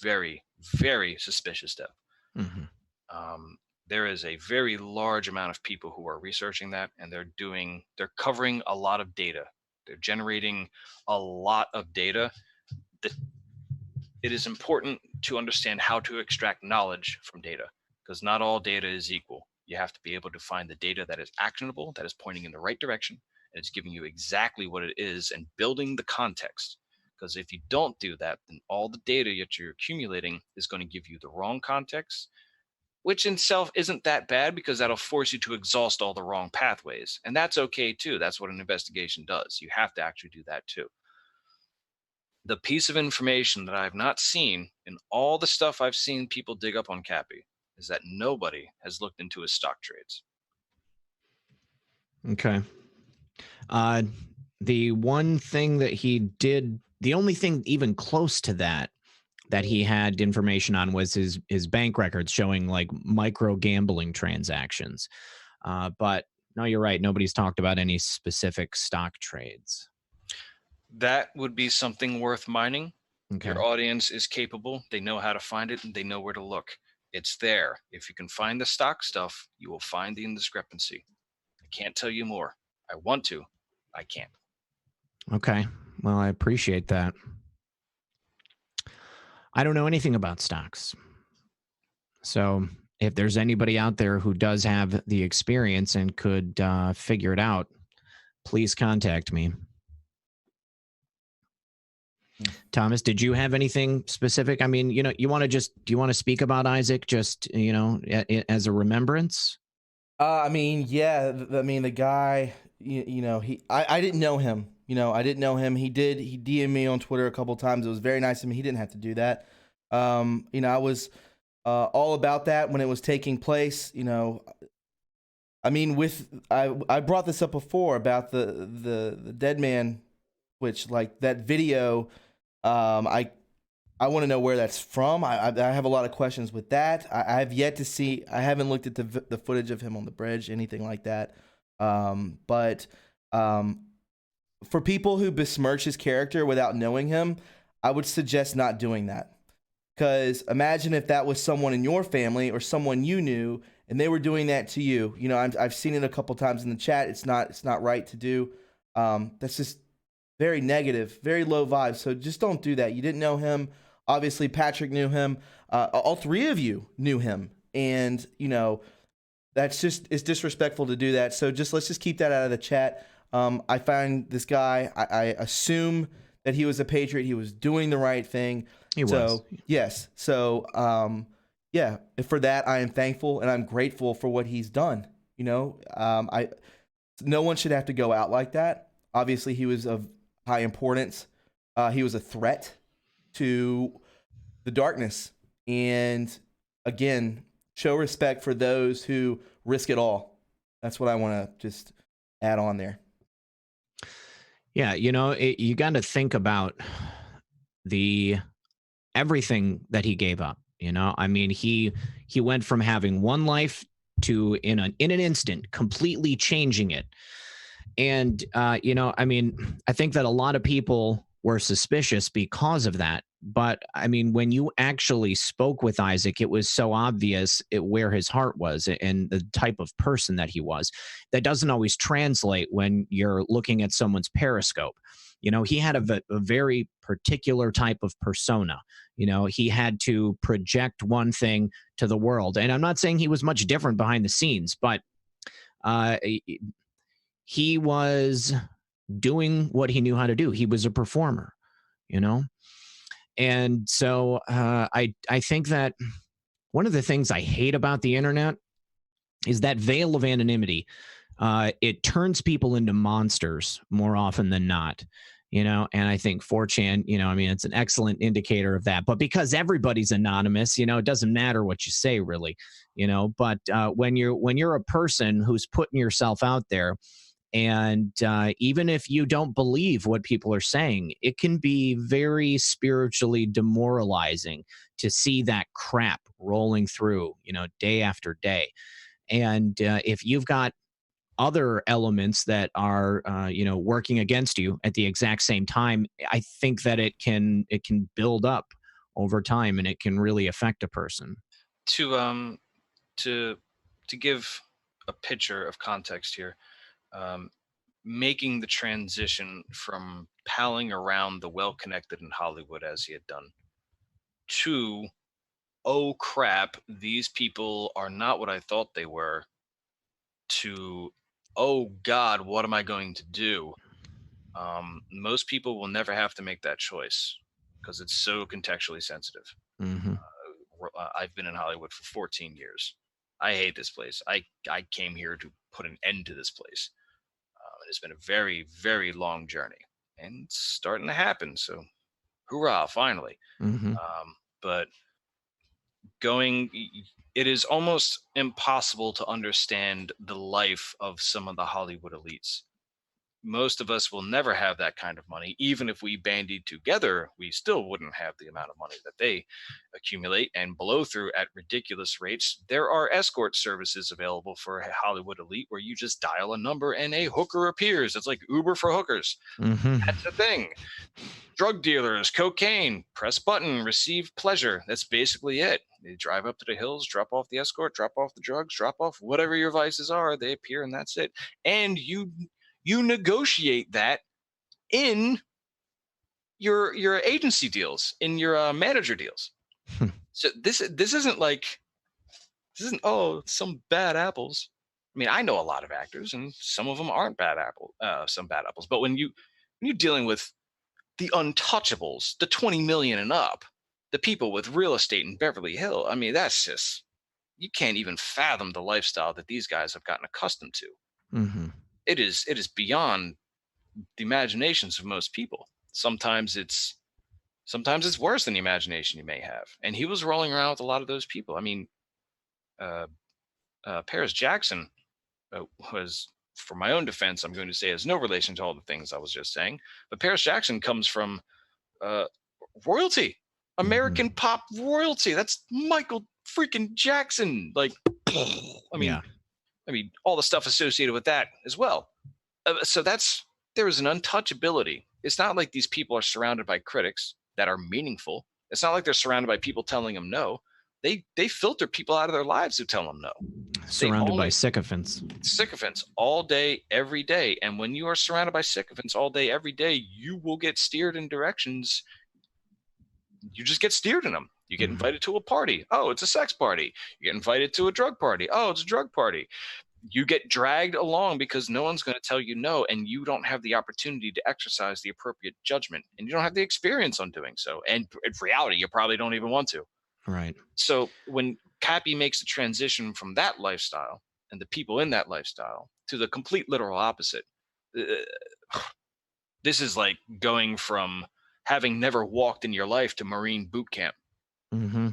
very, very suspicious death. mm-hmm. There is a very large amount of people who are researching that, and they're covering a lot of data. They're generating a lot of data. It is important to understand how to extract knowledge from data, because not all data is equal. You have to be able to find the data that is actionable, that is pointing in the right direction, and it's giving you exactly what it is and building the context. Because if you don't do that, then all the data that you're accumulating is going to give you the wrong context, which in itself isn't that bad because that'll force you to exhaust all the wrong pathways. And that's okay too. That's what an investigation does. You have to actually do that too. The piece of information that I've not seen in all the stuff I've seen people dig up on Cappy is that nobody has looked into his stock trades. Okay. The one thing that he did, the only thing even close to that he had information on was his bank records showing like micro gambling transactions. But no, you're right. Nobody's talked about any specific stock trades. That would be something worth mining. Okay. Your audience is capable. They know how to find it, and they know where to look. It's there. If you can find the stock stuff, you will find the indiscrepancy. I can't tell you more. I want to. I can't. Okay. Well, I appreciate that. I don't know anything about stocks. So if there's anybody out there who does have the experience and could figure it out, please contact me. Thomas, did you have anything specific? I mean, you know, do you want to speak about Isaac just, you know, as a remembrance? I mean, yeah. I mean, the guy, you know, I didn't know him. You know, I didn't know him. He DM'd me on Twitter a couple times. It was very nice of him. He didn't have to do that. You know, I was all about that when it was taking place. You know, I mean, I brought this up before about the dead man, which like that video. I want to know where that's from. I have a lot of questions with that. I have yet to see. I haven't looked at the footage of him on the bridge, anything like that. But for people who besmirch his character without knowing him, I would suggest not doing that. Because imagine if that was someone in your family or someone you knew, and they were doing that to you. You know, I've seen it a couple times in the chat. It's not right to do. That's just very negative, very low vibes. So just don't do that. You didn't know him. Obviously, Patrick knew him. All three of you knew him, and you know it's disrespectful to do that. So let's just keep that out of the chat. I find this guy. I assume that he was a patriot. He was doing the right thing. He so, was. Yes. So, yeah, for that, I am thankful and I'm grateful for what he's done. You know, no one should have to go out like that. Obviously, he was of high importance. He was a threat to the darkness. And again, show respect for those who risk it all. That's what I want to just add on there. Yeah, you got to think about everything that he gave up. I mean, he went from having one life to in an instant completely changing it. And I mean, I think that a lot of people were suspicious because of that. But I mean, when you actually spoke with Isaac, it was so obvious where his heart was and the type of person that he was. That doesn't always translate when you're looking at someone's Periscope. He had a very particular type of persona. He had to project one thing to the world. And I'm not saying he was much different behind the scenes, but he was doing what he knew how to do. He was a performer, And so I think that one of the things I hate about the internet is that veil of anonymity. It turns people into monsters more often than not, and I think 4chan, I mean, it's an excellent indicator of that. But because everybody's anonymous, it doesn't matter what you say, really, But when you're a person who's putting yourself out there, and even if you don't believe what people are saying, it can be very spiritually demoralizing to see that crap rolling through, day after day. And if you've got other elements that are, working against you at the exact same time, I think that it can build up over time, and it can really affect a person. To give a picture of context here, making the transition from palling around the well-connected in Hollywood as he had done to, oh crap, these people are not what I thought they were, to, oh God, what am I going to do? Most people will never have to make that choice because it's so contextually sensitive. Mm-hmm. I've been in Hollywood for 14 years. I hate this place. I came here to put an end to this place. It's been a very, very long journey, and it's starting to happen. So, hoorah, finally. Mm-hmm. But it is almost impossible to understand the life of some of the Hollywood elites. Most of us will never have that kind of money. Even if we bandied together, we still wouldn't have the amount of money that they accumulate and blow through at ridiculous rates. There are escort services available for a Hollywood elite where you just dial a number and a hooker appears. It's like Uber for hookers. Mm-hmm. That's the thing. Drug dealers, cocaine, press button, receive pleasure. That's basically it. They drive up to the hills, drop off the escort, drop off the drugs, drop off whatever your vices are. They appear and that's it. And you negotiate that in your agency deals, in your manager deals. So this isn't some bad apples. I mean, I know a lot of actors, and some of them aren't some bad apples. But when you're dealing with the untouchables, the 20 million and up, the people with real estate in Beverly Hills, I mean, that's just, you can't even fathom the lifestyle that these guys have gotten accustomed to. Mm-hmm. It is beyond the imaginations of most people. Sometimes it's worse than the imagination you may have. And he was rolling around with a lot of those people. I mean, Paris Jackson was, for my own defense, I'm going to say, has no relation to all the things I was just saying. But Paris Jackson comes from royalty, American pop royalty. That's Michael freaking Jackson. Like, I mean, all the stuff associated with that as well. So there is an untouchability. It's not like these people are surrounded by critics that are meaningful. It's not like they're surrounded by people telling them no. They filter people out of their lives who tell them no. Surrounded by sycophants. Sycophants all day, every day. And when you are surrounded by sycophants all day, every day, you will get steered in directions. You just get steered in them. You get invited to a party. Oh, it's a sex party. You get invited to a drug party. Oh, it's a drug party. you get dragged along because no one's going to tell you no, and you don't have the opportunity to exercise the appropriate judgment, and you don't have the experience on doing so. And in reality, you probably don't even want to. Right. So when Cappy makes the transition from that lifestyle and the people in that lifestyle to the complete literal opposite, this is like going from having never walked in your life to Marine boot camp. Mm-hmm.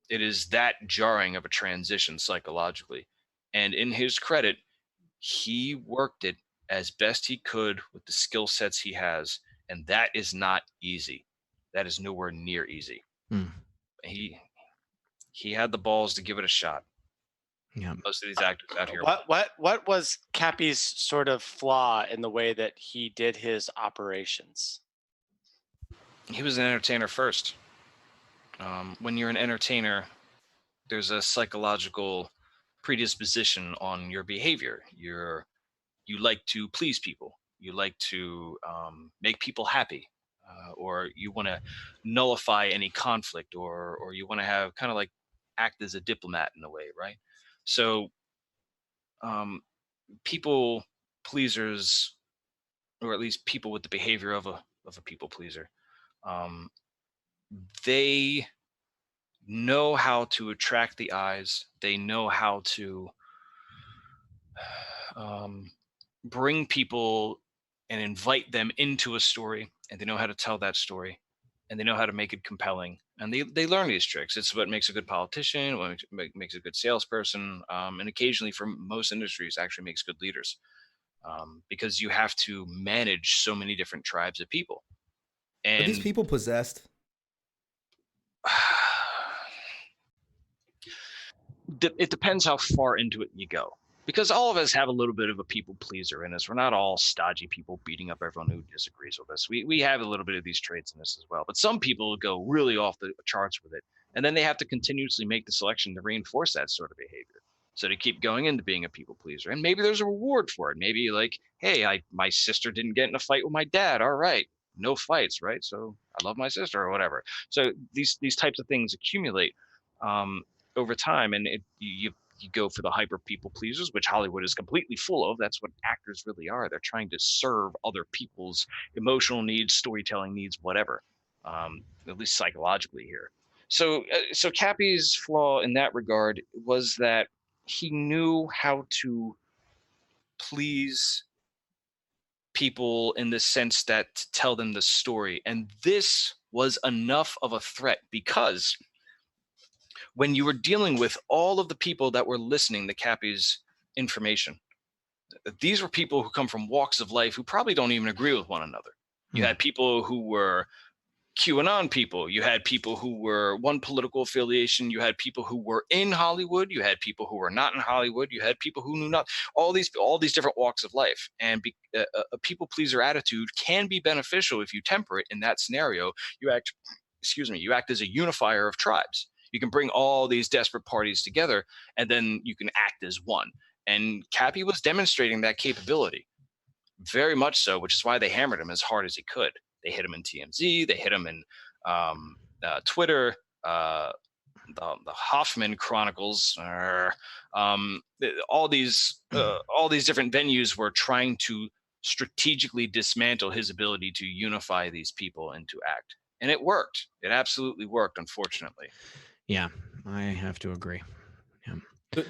It is that jarring of a transition psychologically. And in his credit, he worked it as best he could with the skill sets he has. And that is not easy. That is nowhere near easy. Mm. He had the balls to give it a shot. Yeah. Most of these actors out here. What was Cappy's sort of flaw in the way that he did his operations? He was an entertainer first. When you're an entertainer, there's a psychological predisposition on your behavior. You like to please people. You like to make people happy, or you want to nullify any conflict, or you want to have kind of like act as a diplomat in a way, right? So people pleasers, or at least people with the behavior of a people pleaser, they know how to attract the eyes. They know how to bring people and invite them into a story, and they know how to tell that story, and they know how to make it compelling. And they learn these tricks. It's what makes a good politician, what makes a good salesperson, and occasionally, for most industries, actually makes good leaders, because you have to manage so many different tribes of people. And Are these people possessed? It depends how far into it you go, because all of us have a little bit of a people pleaser in us. We're not all stodgy people beating up everyone who disagrees with us. We have a little bit of these traits in us as well. But some people go really off the charts with it, and then they have to continuously make the selection to reinforce that sort of behavior. So to keep going into being a people pleaser, and maybe there's a reward for it. Maybe like, hey, my sister didn't get in a fight with my dad. All right, no fights, right? So I love my sister, or whatever. So these types of things accumulate over time, and you go for the hyper people pleasers, which Hollywood is completely full of. That's what actors really are. They're trying to serve other people's emotional needs, storytelling needs, whatever, at least psychologically here. So Cappy's flaw in that regard was that he knew how to please people in the sense that to tell them the story. And this was enough of a threat, because when you were dealing with all of the people that were listening to Cappy's information, these were people who come from walks of life who probably don't even agree with one another. You had people who were QAnon people. You had people who were one political affiliation. You had people who were in Hollywood. You had people who were not in Hollywood. You had people who knew not. All these different walks of life. And a people pleaser attitude can be beneficial if you temper it in that scenario. You act as a unifier of tribes. You can bring all these desperate parties together, and then you can act as one. And Cappy was demonstrating that capability, very much so, which is why they hammered him as hard as he could. They hit him in TMZ. They hit him in Twitter, the Hoffman Chronicles. All these different venues were trying to strategically dismantle his ability to unify these people and to act. And it worked. It absolutely worked, unfortunately. Yeah, I have to agree. Yeah.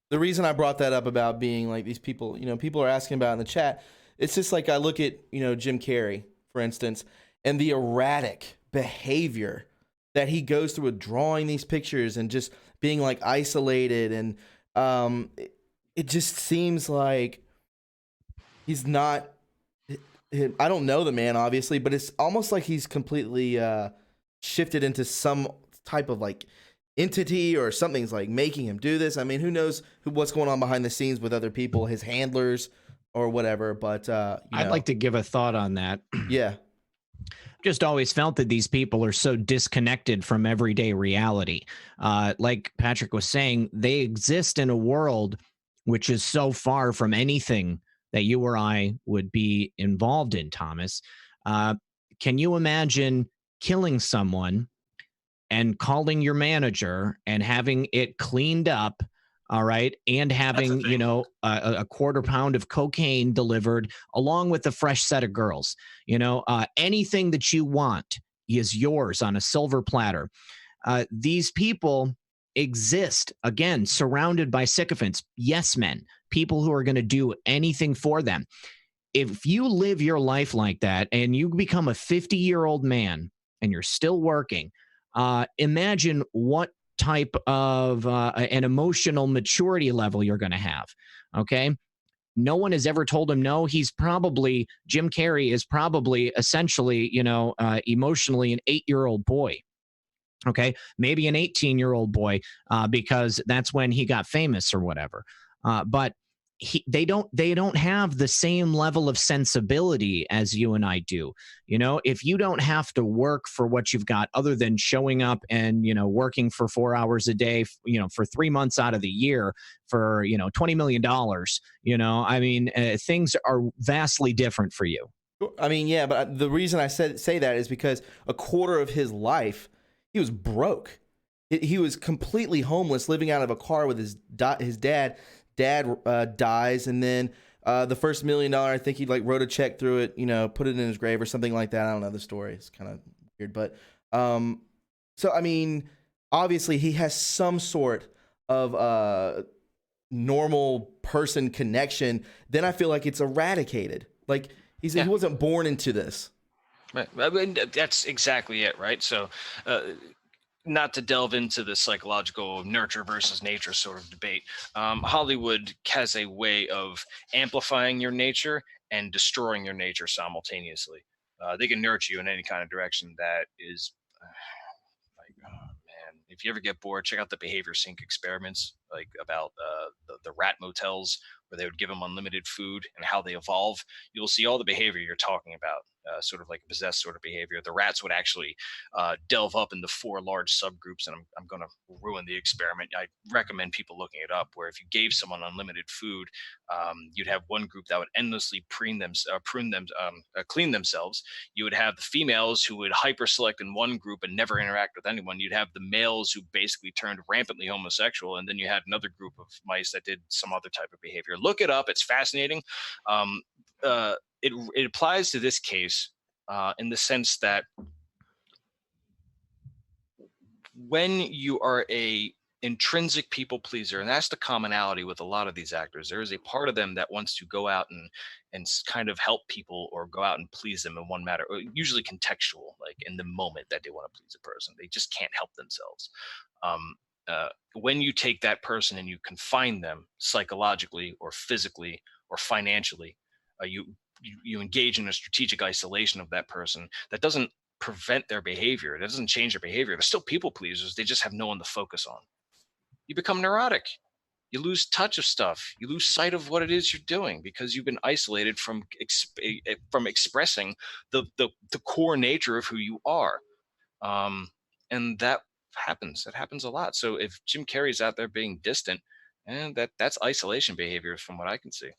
The reason I brought that up about being like these people, people are asking about in the chat. It's just like I look at, Jim Carrey, for instance, and the erratic behavior that he goes through with drawing these pictures and just being like isolated. And it just seems like he's not, I don't know the man, obviously, but it's almost like he's completely shifted into some type of like entity, or something's like making him do this. I mean, who knows what's going on behind the scenes with other people, his handlers or whatever. But I'd like to give a thought on that. Yeah. Just always felt that these people are so disconnected from everyday reality. Like Patrick was saying, they exist in a world which is so far from anything that you or I would be involved in, Thomas. Can you imagine killing someone and calling your manager and having it cleaned up all right, and having, you know, a quarter pound of cocaine delivered along with a fresh set of girls. You know, anything that you want is yours on a silver platter. These people exist, again, surrounded by sycophants, yes men, people who are going to do anything for them. If you live your life like that and you become a 50-year-old man and you're still working, imagine what type of an emotional maturity level you're going to have. Okay. No one has ever told him no. Jim Carrey is probably essentially, you know, emotionally an 8-year-old boy. Okay. Maybe an 18-year-old boy, because that's when he got famous or whatever. But they don't have the same level of sensibility as you and I do. You know, if you don't have to work for what you've got other than showing up and, you know, working for 4 hours a day, you know, for 3 months out of the year for, you know, $20 million, you know, I mean, things are vastly different for you. I mean, yeah, but the reason I say that is because a quarter of his life, he was broke. He was completely homeless, living out of a car with his dad. Dad dies, and then the first $1 million, I think he like wrote a check through it, you know, put it in his grave or something like that. I don't know the story. It's kind of weird, but so I mean, obviously he has some sort of normal person connection. Then I feel like it's eradicated. Like he wasn't born into this. Right. I mean, that's exactly it, right? So, not to delve into the psychological nurture versus nature sort of debate, Hollywood has a way of amplifying your nature and destroying your nature simultaneously. They can nurture you in any kind of direction that is like, oh man, if you ever get bored, check out the behavior sync experiments, like about the rat motels where they would give them unlimited food and how they evolve. You'll see all the behavior you're talking about. Sort of like a possessed sort of behavior. The rats would actually delve up into 4 large subgroups, and I'm going to ruin the experiment. I recommend people looking it up, where if you gave someone unlimited food, you'd have one group that would endlessly clean themselves. You would have the females who would hyper select in one group and never interact with anyone. You'd have the males who basically turned rampantly homosexual, and then you had another group of mice that did some other type of behavior. Look it up. It's fascinating. It applies to this case in the sense that when you are a intrinsic people pleaser, and that's the commonality with a lot of these actors, there is a part of them that wants to go out and kind of help people or go out and please them in one matter, or usually contextual, like in the moment that they want to please a person. They just can't help themselves. When you take that person and you confine them psychologically or physically or financially, you engage in a strategic isolation of that person. That doesn't prevent their behavior. It doesn't change their behavior. They're still people pleasers. They just have no one to focus on. You become neurotic. You lose touch of stuff. You lose sight of what it is you're doing because you've been isolated from expressing the core nature of who you are. And that happens. That happens a lot. So if Jim Carrey's out there being distant, and that's isolation behavior from what I can see.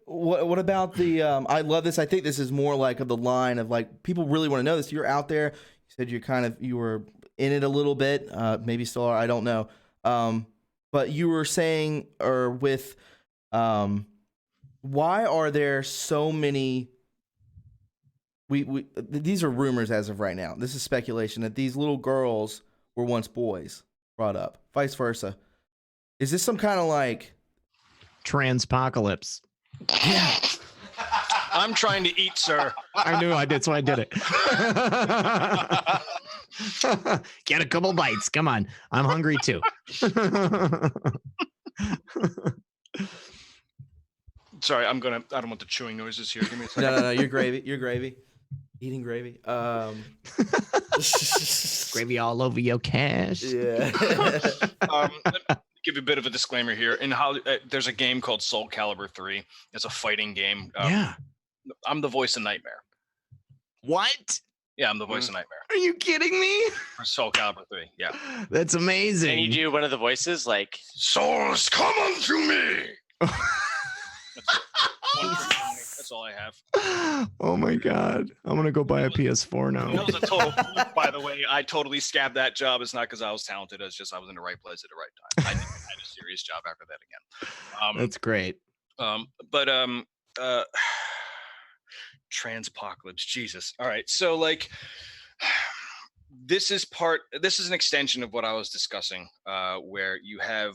What about the I love this. I think this is more like of the line of like people really want to know this. You're out there. You said you were in it a little bit, maybe still are, I don't know. But you were saying why are there so many these are rumors as of right now. This is speculation that these little girls were once boys brought up, vice versa. Is this some kind of like transpocalypse? Yeah. I'm trying to eat, sir. I knew I did, so I did it. Get a couple bites. Come on. I'm hungry too. Sorry, I don't want the chewing noises here. Give me a second. No, you're gravy. You're gravy. Eating gravy. Gravy all over your cash. Yeah. Give you a bit of a disclaimer here. In there's a game called Soul Calibur 3. It's a fighting game. Yeah. I'm the voice of Nightmare. What? Yeah, I'm the voice of Nightmare. Are you kidding me? For Soul Calibur 3, yeah. That's amazing. Can you do one of the voices like souls come unto me? That's That's all I have. Oh my God. I'm going to go buy a PS4 That now. was a total fluke, by the way. I totally scabbed that job. It's not because I was talented. It's just I was in the right place at the right time. I never had a serious job after that again. That's great. Transpocalypse, Jesus. All right. So like this is an extension of what I was discussing, where you have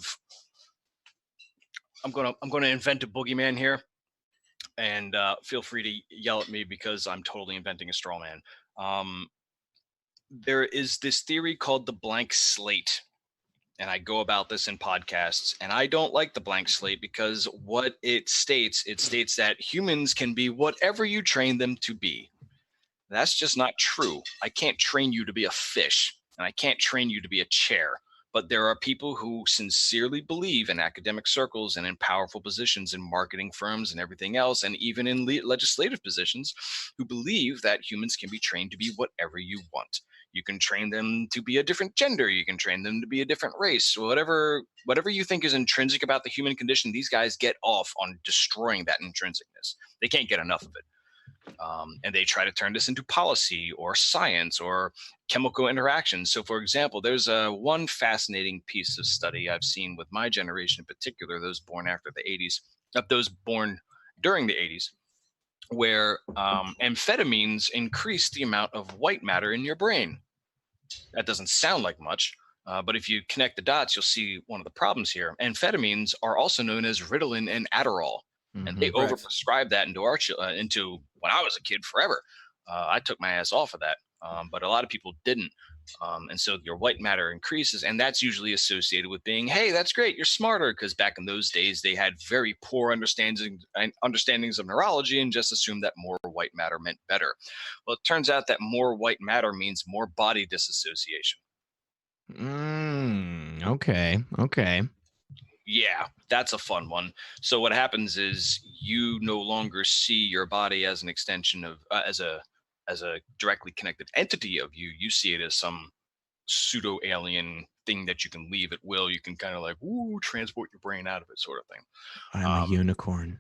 I'm gonna invent a boogeyman here. And feel free to yell at me because I'm totally inventing a straw man. There is this theory called the blank slate. And I go about this in podcasts. And I don't like the blank slate because what it states that humans can be whatever you train them to be. That's just not true. I can't train you to be a fish. And I can't train you to be a chair. But there are people who sincerely believe in academic circles and in powerful positions in marketing firms and everything else, and even in legislative positions, who believe that humans can be trained to be whatever you want. You can train them to be a different gender. You can train them to be a different race. Whatever you think is intrinsic about the human condition, these guys get off on destroying that intrinsicness. They can't get enough of it. And they try to turn this into policy or science or chemical interactions. So, for example, there's one fascinating piece of study I've seen with my generation in particular, those born after the 80s, those born during the 80s, where amphetamines increase the amount of white matter in your brain. That doesn't sound like much, but if you connect the dots, you'll see one of the problems here. Amphetamines are also known as Ritalin and Adderall. And they overprescribed that into when I was a kid forever. I took my ass off of that, but a lot of people didn't. And so your white matter increases, and that's usually associated with being, hey, that's great, you're smarter, because back in those days they had very poor understandings of neurology and just assumed that more white matter meant better. Well, it turns out that more white matter means more body disassociation. Okay. Yeah, that's a fun one. So what happens is you no longer see your body as an extension of as a directly connected entity of you. You see it as some pseudo alien thing that you can leave at will. You can kind of like transport your brain out of it, sort of thing. I'm a unicorn.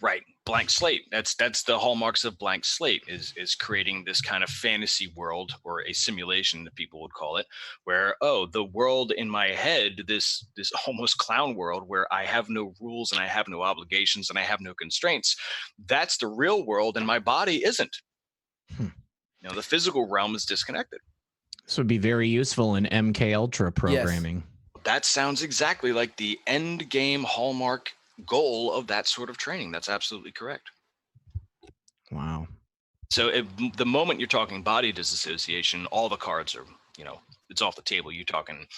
Right. Blank slate. That's the hallmarks of blank slate is creating this kind of fantasy world, or a simulation that people would call it, where, the world in my head, this almost clown world where I have no rules and I have no obligations and I have no constraints. That's the real world, and my body isn't. The physical realm is disconnected. This would be very useful in MK Ultra programming. Yes. That sounds exactly like the end game hallmark goal of that sort of training. That's absolutely correct. Wow. So the moment you're talking body disassociation, all the cards are, it's off the table. You're talking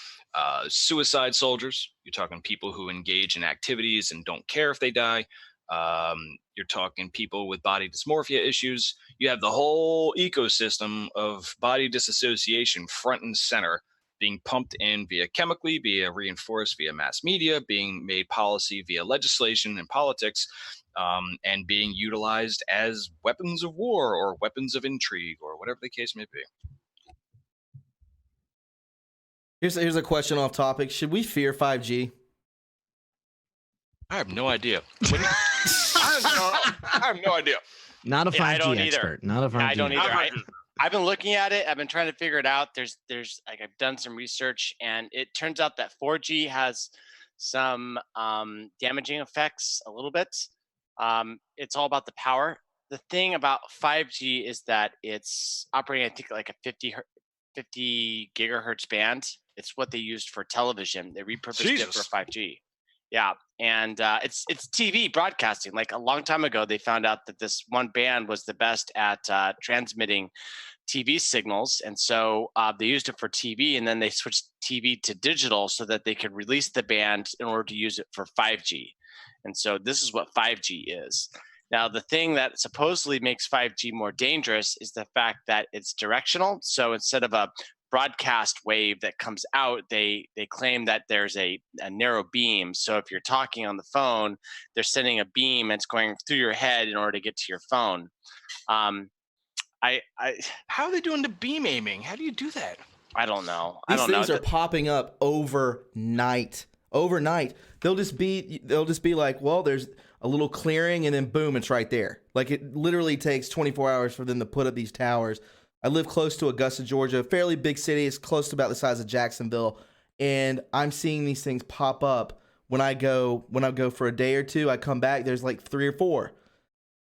suicide soldiers. You're talking people who engage in activities and don't care if they die. You're talking people with body dysmorphia issues. You have the whole ecosystem of body disassociation front and center, being pumped in via chemically, via reinforced via mass media, being made policy via legislation and politics, and being utilized as weapons of war or weapons of intrigue or whatever the case may be. Here's a question off topic. Should we fear 5G? I have no idea. I have no idea. Not a 5G I don't expert. Either. Not a 5G I don't either. expert. I've been looking at it. I've been trying to figure it out. There's like, I've done some research, and it turns out that 4G has some damaging effects a little bit. It's all about the power. The thing about 5G is that it's operating, I think, like a 50 gigahertz band. It's what they used for television. They repurposed it for 5G. Yeah, and it's TV broadcasting. Like a long time ago, they found out that this one band was the best at transmitting TV signals, and so they used it for TV, and then they switched TV to digital so that they could release the band in order to use it for 5G. And so this is what 5G is. Now, the thing that supposedly makes 5G more dangerous is the fact that it's directional. So instead of a broadcast wave that comes out, they claim that there's a narrow beam. So if you're talking on the phone, they're sending a beam and it's going through your head in order to get to your phone. How are they doing the beam aiming? How do you do that? I don't know. These things are popping up overnight overnight. They'll just be like, well, there's a little clearing and then boom, it's right there. Like it literally takes 24 hours for them to put up these towers. I live close to Augusta, Georgia, a fairly big city. It's close to about the size of Jacksonville. And I'm seeing these things pop up when I go for a day or two. I come back, there's like 3 or 4.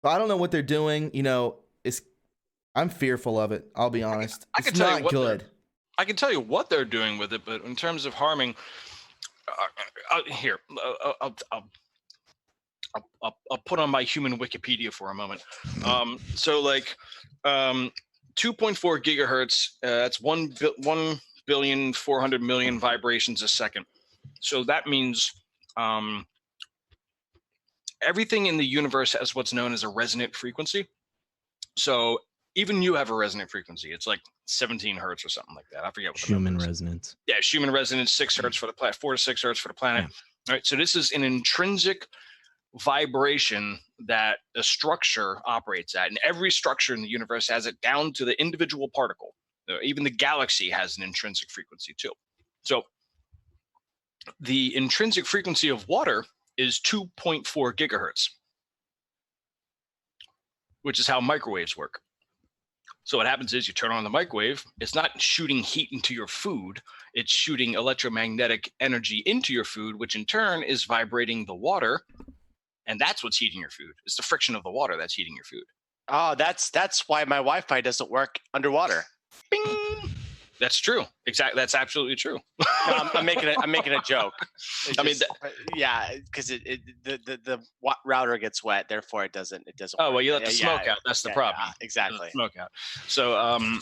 So I don't know what they're doing. You know, I'm fearful of it. I'll be honest. It's not good. I can tell you what they're doing with it, but in terms of harming, I'll put on my human Wikipedia for a moment. So like 2.4 gigahertz, that's 1,400,000,000 vibrations a second. So that means everything in the universe has what's known as a resonant frequency. So even you have a resonant frequency. It's like 17 hertz or something like that. I forget what the Schumann number is. resonance. Yeah, Schumann resonance, 6 hertz for the planet, 4 to 6 hertz for the planet. Yeah. All right, so this is an intrinsic vibration that a structure operates at, and every structure in the universe has it down to the individual particle. Even the galaxy has an intrinsic frequency too. So the intrinsic frequency of water is 2.4 gigahertz, which is how microwaves work. So what happens is you turn on the microwave, it's not shooting heat into your food, it's shooting electromagnetic energy into your food, which in turn is vibrating the water, and that's what's heating your food. It's the friction of the water that's heating your food. Oh, that's why my Wi-Fi doesn't work underwater. Bing! That's true. Exactly. That's absolutely true. No, I'm making a joke. Yeah, because the router gets wet, therefore it doesn't. Oh, well, you let the smoke out. That's the problem. Exactly. Smoke out. So,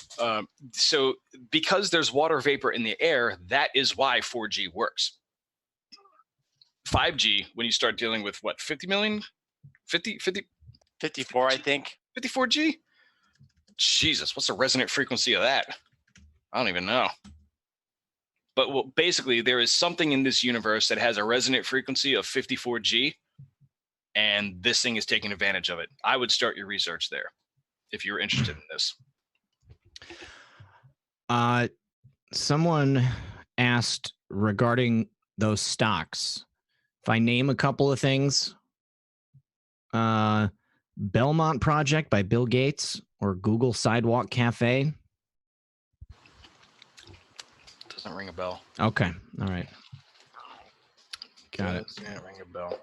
so because there's water vapor in the air, that is why 4G works. 5G, when you start dealing with what, 50 million, 54, I think. 54G. Jesus, what's the resonant frequency of that? I don't even know. But basically, there is something in this universe that has a resonant frequency of 54G, and this thing is taking advantage of it. I would start your research there if you're interested in this. Someone asked regarding those stocks. If I name a couple of things, Belmont Project by Bill Gates or Google Sidewalk Cafe. Doesn't ring a bell. Okay. All right. Got it. Doesn't ring a bell.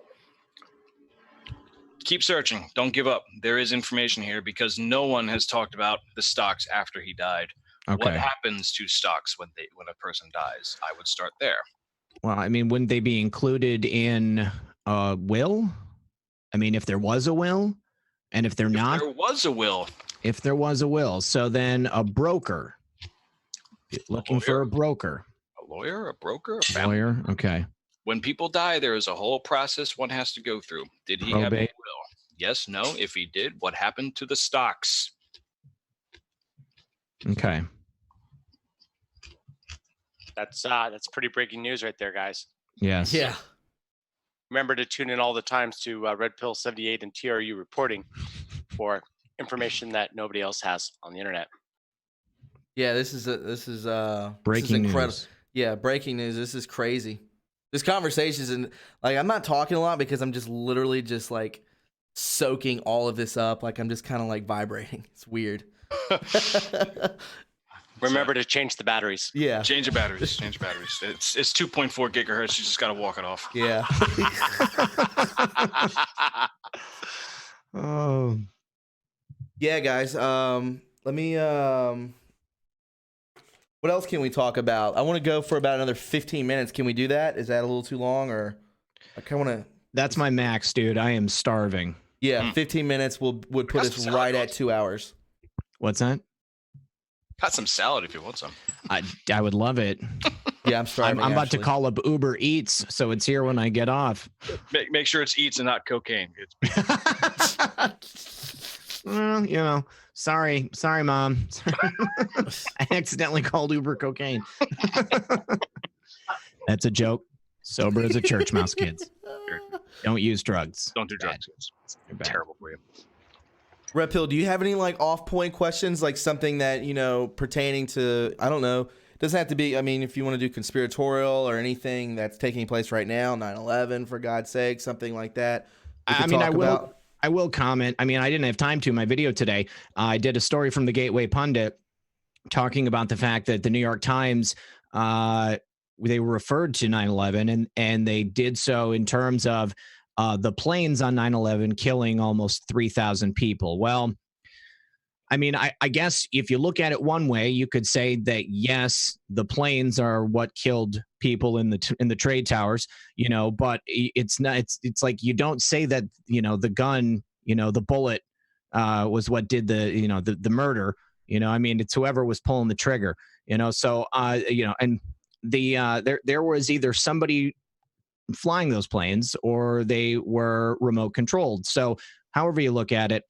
Keep searching. Don't give up. There is information here because no one has talked about the stocks after he died. Okay. What happens to stocks when a person dies? I would start there. Well, I mean, wouldn't they be included in a will? I mean, if there was a will, and if they're not, there was a will. If there was a will, so then a broker. Looking for a broker. A lawyer, a broker, a lawyer. Okay. When people die, there is a whole process one has to go through. Did he have a will? Yes, no. If he did, what happened to the stocks? Okay. That's pretty breaking news right there, guys. Yes. Yeah. Remember to tune in all the times to RedPill78 and TRureporting for information that nobody else has on the internet. Yeah, this is breaking news. Yeah, breaking news. This is crazy. This conversation is like I'm not talking a lot because I'm just literally just like soaking all of this up. Like I'm just kind of like vibrating. It's weird. Remember to change the batteries. Yeah. Change the batteries. Change the batteries. It's 2.4 gigahertz. You just got to walk it off. Yeah. Oh. Yeah, guys. Let me. What else can we talk about? I want to go for about another 15 minutes. Can we do that? Is that a little too long, or I kind of want to? That's my max, dude. I am starving. Yeah, 15 minutes would put us right at 2 hours. What's that? Got some salad if you want some. I would love it. Yeah, I'm starving. I'm about to call up Uber Eats, so it's here when I get off. Make sure it's Eats and not cocaine. Well, you know, sorry, Mom. I accidentally called Uber cocaine. That's a joke. Sober as a church mouse, kids. Don't use drugs. Don't do drugs. It's terrible for you. Red Pill, do you have any like off-point questions, like something that, you know, pertaining to, I don't know, doesn't have to be. I mean, if you want to do conspiratorial or anything that's taking place right now, 9/11, for God's sake, something like that. I mean, I will comment. I mean, I didn't have time to in my video today. I did a story from the Gateway Pundit talking about the fact that the New York Times, they referred to 9/11, and they did so in terms of the planes on 9/11 killing almost 3,000 people. Well, I mean, I guess if you look at it one way, you could say that yes, the planes are what killed people in the trade towers, but it's not. It's like you don't say that the gun, the bullet, was what did the murder. I mean, it's whoever was pulling the trigger. So and there was either somebody flying those planes or they were remote controlled. So however you look at it.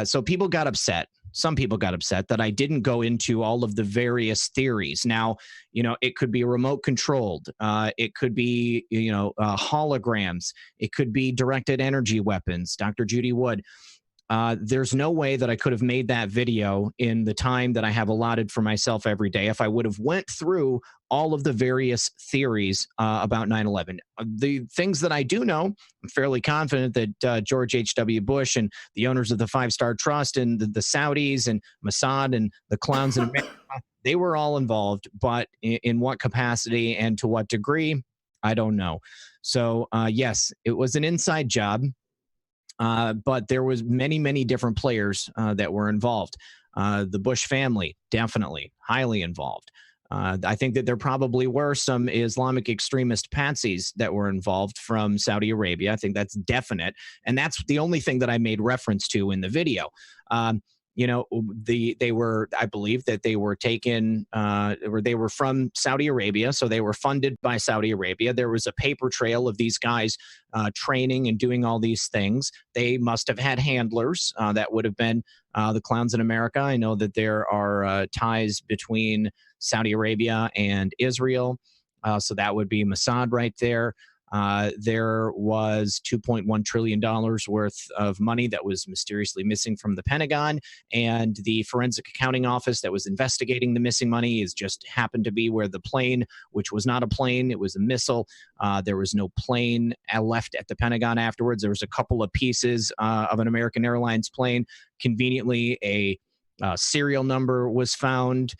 So people got upset. Some people got upset that I didn't go into all of the various theories. Now, it could be remote controlled. It could be, holograms. It could be directed energy weapons. Dr. Judy Wood. There's no way that I could have made that video in the time that I have allotted for myself every day if I would have went through all of the various theories about 9/11. The things that I do know, I'm fairly confident that George H.W. Bush and the owners of the Five Star Trust and the Saudis and Mossad and the clowns in America, they were all involved, but in what capacity and to what degree, I don't know. So yes, it was an inside job. But there was many different players that were involved. The Bush family, definitely, highly involved. I think that there probably were some Islamic extremist patsies that were involved from Saudi Arabia. I think that's definite. And that's the only thing that I made reference to in the video. They were, I believe that they were taken, or they were from Saudi Arabia. So they were funded by Saudi Arabia. There was a paper trail of these guys training and doing all these things. They must have had handlers. That would have been the clowns in America. I know that there are ties between Saudi Arabia and Israel. So that would be Mossad right there. There was $2.1 trillion worth of money that was mysteriously missing from the Pentagon, and the forensic accounting office that was investigating the missing money is just happened to be where the plane, which was not a plane, it was a missile. There was no plane left at the Pentagon afterwards. There was a couple of pieces of an American Airlines plane. Conveniently, a serial number was found,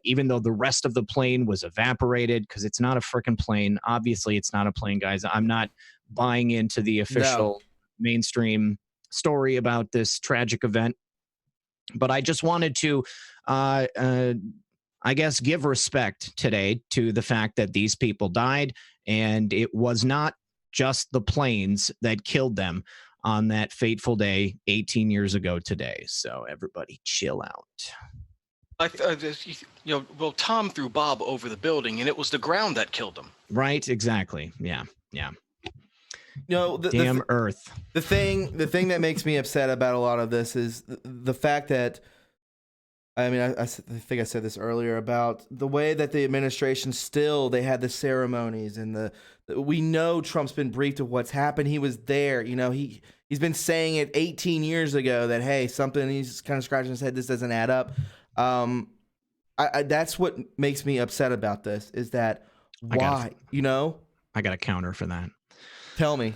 even though the rest of the plane was evaporated because it's not a freaking plane. Obviously, it's not a plane, guys. I'm not buying into the official mainstream story about this tragic event. But I just wanted to, I guess, give respect today to the fact that these people died, and it was not just the planes that killed them on that fateful day 18 years ago today. So everybody chill out. Tom threw Bob over the building, and it was the ground that killed him. Right, exactly. Yeah. Damn Earth. The thing that makes me upset about a lot of this is the fact that, I mean, I think I said this earlier about the way that the administration still, they had the ceremonies and we know Trump's been briefed of what's happened. He was there. He's been saying it 18 years ago that, hey, something, he's kind of scratching his head. This doesn't add up. That's what makes me upset about this is that why, I got a counter for that. Tell me.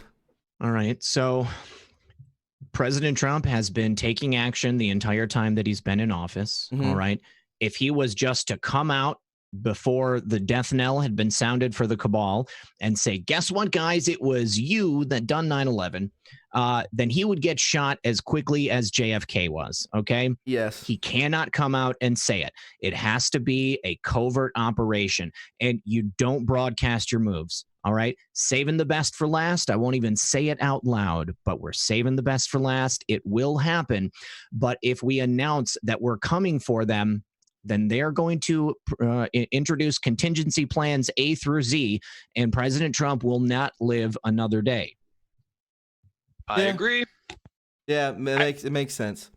All right. So President Trump has been taking action the entire time that he's been in office. Mm-hmm. All right. If he was just to come out before the death knell had been sounded for the cabal and say, guess what, guys, it was you that done 9/11, then he would get shot as quickly as JFK was. Okay. Yes. He cannot come out and say it. It has to be a covert operation, and you don't broadcast your moves. All right. Saving the best for last. I won't even say it out loud, but we're saving the best for last. It will happen. But if we announce that we're coming for them, then they're going to introduce contingency plans A through Z, and President Trump will not live another day. I agree. Yeah, it makes sense.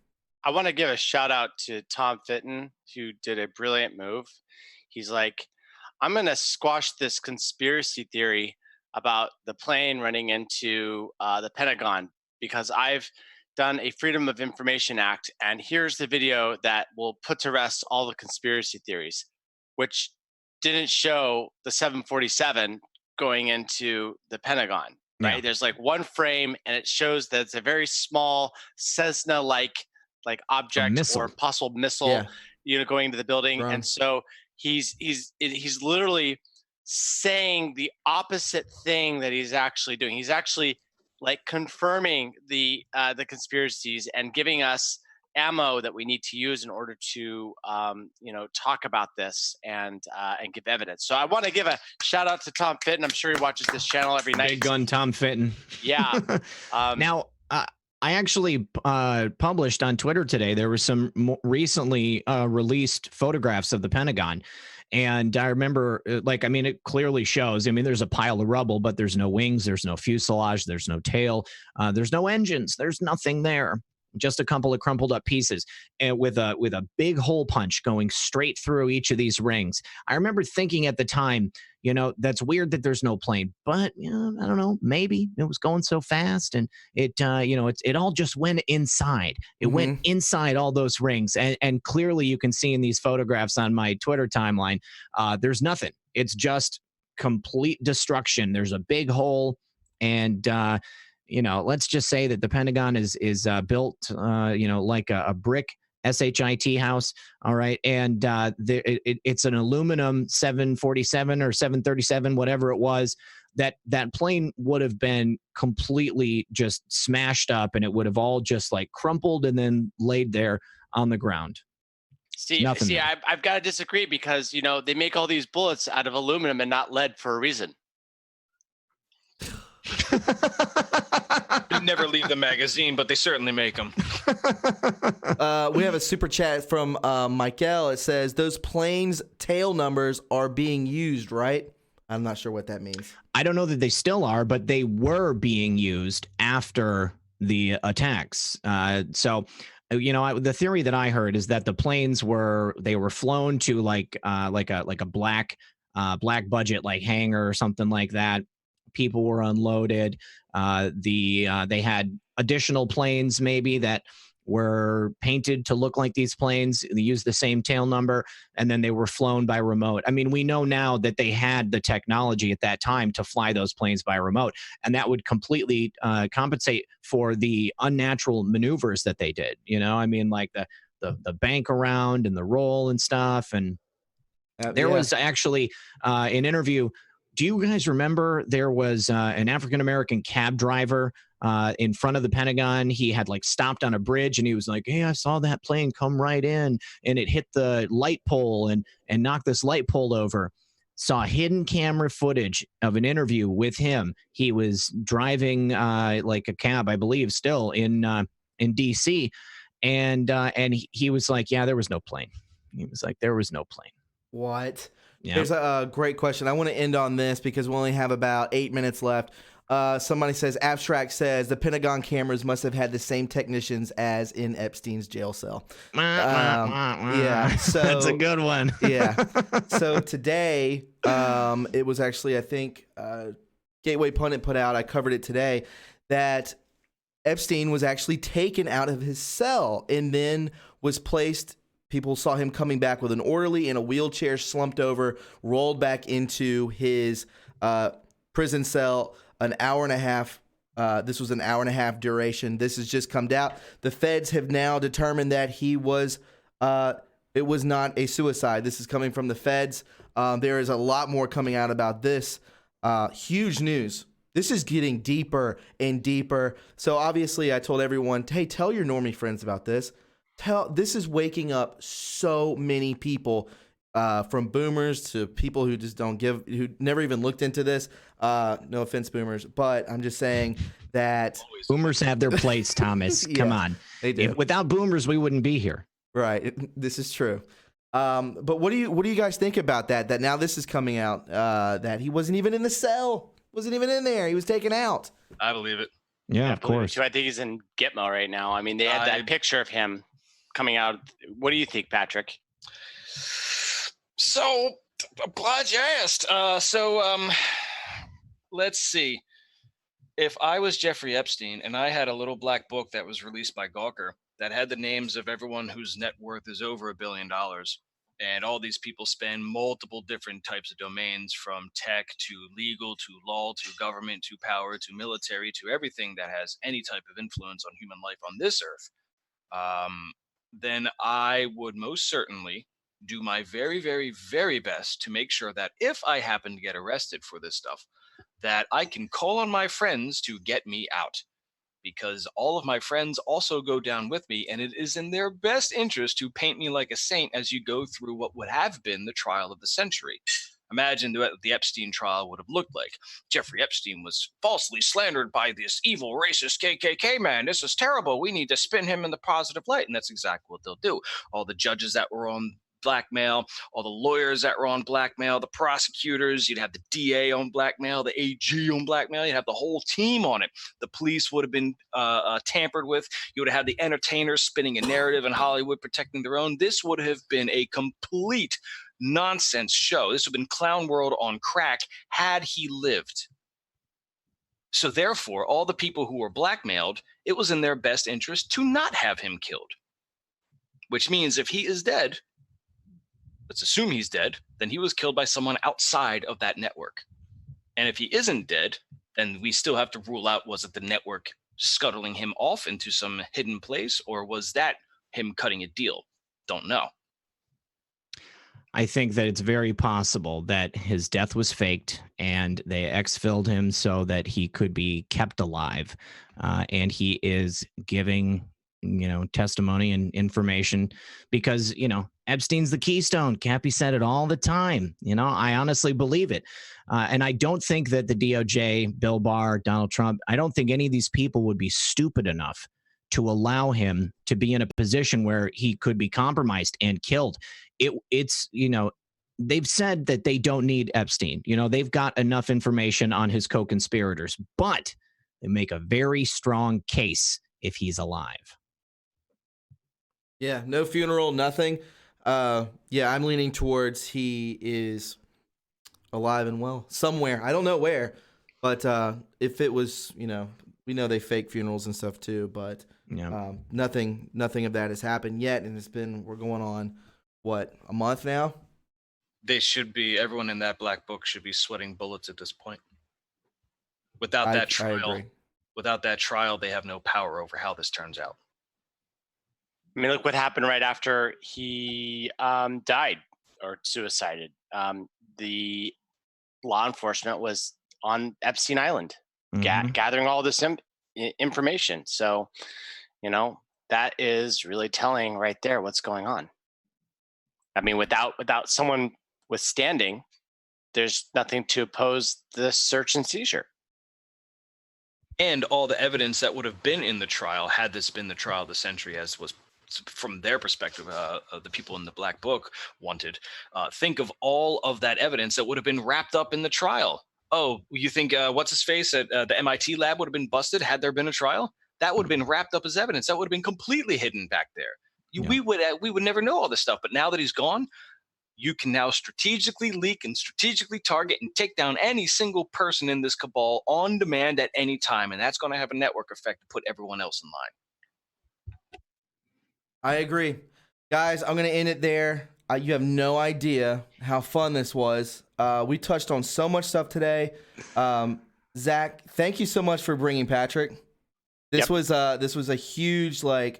I want to give a shout out to Tom Fitton, who did a brilliant move. He's like, I'm going to squash this conspiracy theory about the plane running into the Pentagon because I've done a Freedom of Information Act, and here's the video that will put to rest all the conspiracy theories. which didn't show the 747 going into the Pentagon, right? Yeah. There's like one frame and it shows that it's a very small Cessna-like object missile. or possible missile, Yeah. going into the building. Drone. And so he's literally saying the opposite thing that he's actually doing. He's actually like confirming the conspiracies and giving us ammo that we need to use in order to talk about this and give evidence. So I want to give a shout out to Tom Fitton. I'm sure he watches this channel every night. Big gun Tom Fitton. Yeah. Now, I actually published on Twitter today, there were some recently released photographs of the Pentagon. And I remember, it clearly shows, there's a pile of rubble, but there's no wings, there's no fuselage, there's no tail, there's no engines, there's nothing there. Just a couple of crumpled up pieces, and with a big hole punch going straight through each of these rings. I remember thinking at the time, that's weird that there's no plane, but I don't know, maybe it was going so fast, and it all just went inside. It went inside all those rings, and clearly you can see in these photographs on my Twitter timeline, there's nothing. It's just complete destruction. There's a big hole, and let's just say that the Pentagon is built, like a brick SHIT house. All right. And it's an aluminum 747 or 737, whatever it was, that plane would have been completely just smashed up, and it would have all just like crumpled and then laid there on the ground. See, I've got to disagree, because, they make all these bullets out of aluminum and not lead for a reason. They never leave the magazine, but they certainly make them. We have a super chat from Michael. It says, those planes' tail numbers are being used, right? I'm not sure what that means. I don't know that they still are, but they were being used after the attacks. So the theory that I heard is that the planes were flown to like a black budget, like hangar or something like that. People were unloaded. They had additional planes maybe that were painted to look like these planes. They used the same tail number, and then they were flown by remote. We know now that they had the technology at that time to fly those planes by remote, and that would completely compensate for the unnatural maneuvers that they did. Like the bank around and the roll and stuff. And there was actually an interview. Do you guys remember there was an African-American cab driver in front of the Pentagon? He had stopped on a bridge, and he was like, hey, I saw that plane come right in, and it hit the light pole and knocked this light pole over. Saw hidden camera footage of an interview with him. He was driving like a cab, I believe, still in D.C. And he was like, yeah, there was no plane. He was like, there was no plane. What? Yeah. There's a great question. I want to end on this because we only have about 8 minutes left. Somebody says, Abstract says, the Pentagon cameras must have had the same technicians as in Epstein's jail cell. Yeah, so that's a good one. Yeah. So today, it was actually, I think, Gateway Pundit put out, I covered it today, that Epstein was actually taken out of his cell and then was placed. People saw him coming back with an orderly in a wheelchair, slumped over, rolled back into his prison cell. An hour and a half. This was an hour and a half duration. This has just come out. The feds have now determined that he was. It was not a suicide. This is coming from the feds. There is a lot more coming out about this. Huge news. This is getting deeper and deeper. So obviously, I told everyone, hey, tell your normie friends about this. This is waking up so many people, from boomers to people who just who never even looked into this. No offense, boomers, but I'm just saying that boomers have their place, Thomas. Yeah, come on. They do. Without boomers, we wouldn't be here. Right. This is true. But what do you guys think about that? That now this is coming out, that he wasn't even in the cell, wasn't even in there. He was taken out. I believe it. Yeah, of course. I think he's in Gitmo right now. They had that picture of him coming out. What do you think, Patrick? So I'm glad you asked. Let's see. If I was Jeffrey Epstein and I had a little black book that was released by Gawker that had the names of everyone whose net worth is over $1 billion, And all these people span multiple different types of domains, from tech to legal to law to government to power to military to everything that has any type of influence on human life on this earth. Then I would most certainly do my very, very, very best to make sure that if I happen to get arrested for this stuff, that I can call on my friends to get me out. Because all of my friends also go down with me, and it is in their best interest to paint me like a saint as you go through what would have been the trial of the century. Imagine what the Epstein trial would have looked like. Jeffrey Epstein was falsely slandered by this evil, racist KKK man. This is terrible. We need to spin him in the positive light. And that's exactly what they'll do. All the judges that were on blackmail, all the lawyers that were on blackmail, the prosecutors, you'd have the DA on blackmail, the AG on blackmail, you'd have the whole team on it. The police would have been tampered with. You would have had the entertainers spinning a narrative in Hollywood protecting their own. This would have been a complete nonsense show. This would have been Clown World on crack had he lived. So therefore, all the people who were blackmailed, it was in their best interest to not have him killed. Which means if he is dead, let's assume he's dead, then he was killed by someone outside of that network. And if he isn't dead, then we still have to rule out, was it the network scuttling him off into some hidden place, or was that him cutting a deal? Don't know. I think that it's very possible that his death was faked and they exfilled him so that he could be kept alive. And he is giving, testimony and information because, Epstein's the keystone. Cappy said it all the time. I honestly believe it. And I don't think that the DOJ, Bill Barr, Donald Trump, I don't think any of these people would be stupid enough to allow him to be in a position where he could be compromised and killed. It's they've said that they don't need Epstein. They've got enough information on his co-conspirators, but they make a very strong case if he's alive. Yeah, no funeral, nothing. I'm leaning towards he is alive and well somewhere. I don't know where, but if it was, we know they fake funerals and stuff too, but nothing of that has happened yet, and we're going on a month now. Everyone in that black book should be sweating bullets at this point. Without that trial, they have no power over how this turns out. I mean, look what happened right after he died or suicided. The law enforcement was on Epstein Island, gathering all this information. So, that is really telling right there what's going on. I mean, without someone withstanding, there's nothing to oppose the search and seizure. And all the evidence that would have been in the trial, had this been the trial of the century, as was from their perspective, the people in the black book wanted. Think of all of that evidence that would have been wrapped up in the trial. Oh, you think what's his face at the MIT lab would have been busted had there been a trial? That would have been wrapped up as evidence. That would have been completely hidden back there. We would never know all this stuff. But now that he's gone, you can now strategically leak and strategically target and take down any single person in this cabal on demand at any time. And that's going to have a network effect to put everyone else in line. I agree. Guys, I'm going to end it there. You have no idea how fun this was. We touched on so much stuff today. Zach, thank you so much for bringing Patrick. This was a huge, I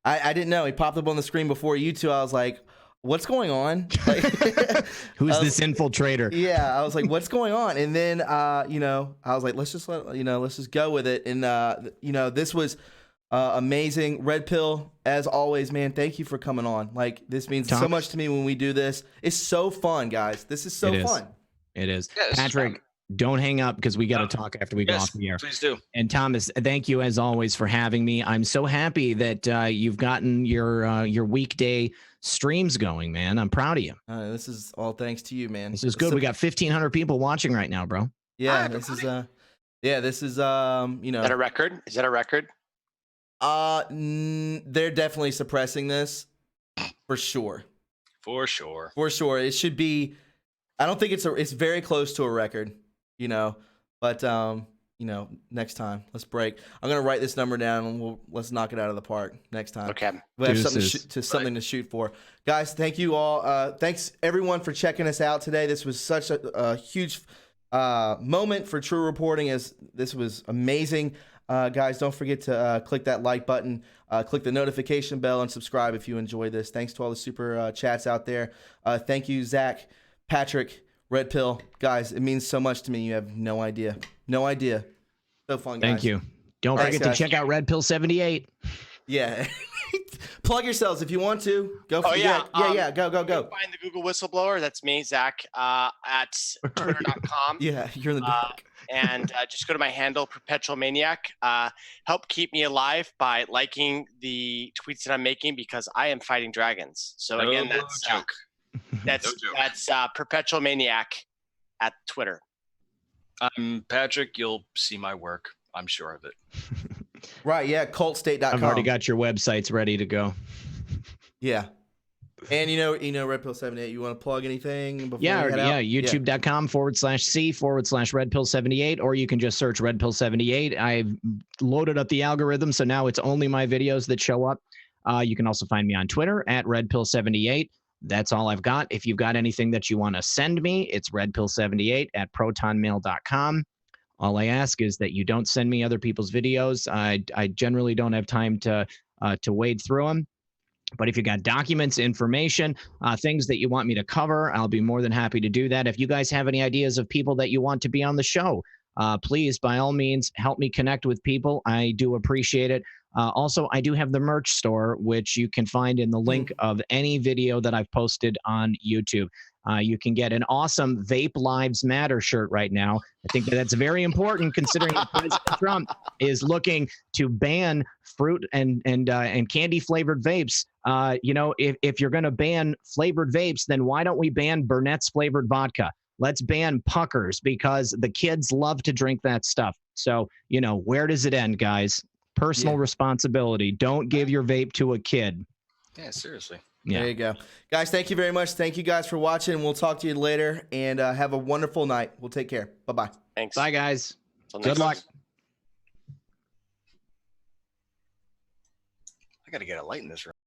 didn't know. He popped up on the screen before you two. I was like, what's going on? Who's this infiltrator? Yeah, I was like, what's going on? And then, I was like, let's just go with it. And, this was amazing. Red Pill, as always, man, thank you for coming on. This means so much to me when we do this. It's so fun, guys. This is so fun. It is. Yeah, Patrick, don't hang up because we got to talk after we go off the air. Please do. And Thomas, thank you as always for having me. I'm so happy that you've gotten your weekday streams going, man. I'm proud of you. This is all thanks to you, man. This is good. We got 1,500 people watching right now, bro. Yeah, this is Is that a record? Is that a record? They're definitely suppressing this for sure. For sure. It should be. I don't think it's very close to a record, but next time. Let's break. I'm gonna write this number down and let's knock it out of the park next time. Okay. We have something Deuces. something to shoot for, guys. Thank you all. Thanks everyone for checking us out today. This was such a huge moment for True Reporting, as this was amazing. Guys, don't forget to click that like button, click the notification bell, and subscribe if you enjoyed this. Thanks to all the super chats out there. Thank you, Zach, Patrick, Red Pill. Guys, it means so much to me. You have no idea. No idea. So fun, guys. Thank you. Don't Thanks, forget guys. to check out RedPill78. Yeah. Plug yourselves if you want to. Go for Oh, yeah. Yeah. Go. You can find the Google Whistleblower. That's me, Zach, at twitter.com. Yeah, you're in the dark. And just go to my handle, Perpetual Maniac. Help keep me alive by liking the tweets that I'm making, because I am fighting dragons. So again, that's Perpetual Maniac at Twitter. I'm Patrick. You'll see my work. I'm sure of it. Right, yeah, cultstate.com. I've already got your websites ready to go. Yeah. And RedPill78, you want to plug anything before we head out? youtube.com/C/RedPill78, or you can just search RedPill78. I've loaded up the algorithm, so now it's only my videos that show up. You can also find me on Twitter at RedPill78. That's all I've got. If you've got anything that you want to send me, it's redpill78 at protonmail.com. All I ask is that you don't send me other people's videos. I generally don't have time to wade through them. But if you got documents, information, things that you want me to cover, I'll be more than happy to do that. If you guys have any ideas of people that you want to be on the show, please, by all means, help me connect with people. I do appreciate it. Also, I do have the merch store, which you can find in the link of any video that I've posted on YouTube. You can get an awesome Vape Lives Matter shirt right now. I think that's very important, considering that President Trump is looking to ban fruit and candy flavored vapes. If you're going to ban flavored vapes, then why don't we ban Burnett's flavored vodka? Let's ban puckers, because the kids love to drink that stuff. So, where does it end, guys? Personal responsibility. Don't give your vape to a kid. Yeah, seriously. Yeah. There you go. Guys, thank you very much. Thank you guys for watching. We'll talk to you later, and have a wonderful night. We'll take care. Bye-bye. Thanks. Bye, guys. Good luck. I got to get a light in this room.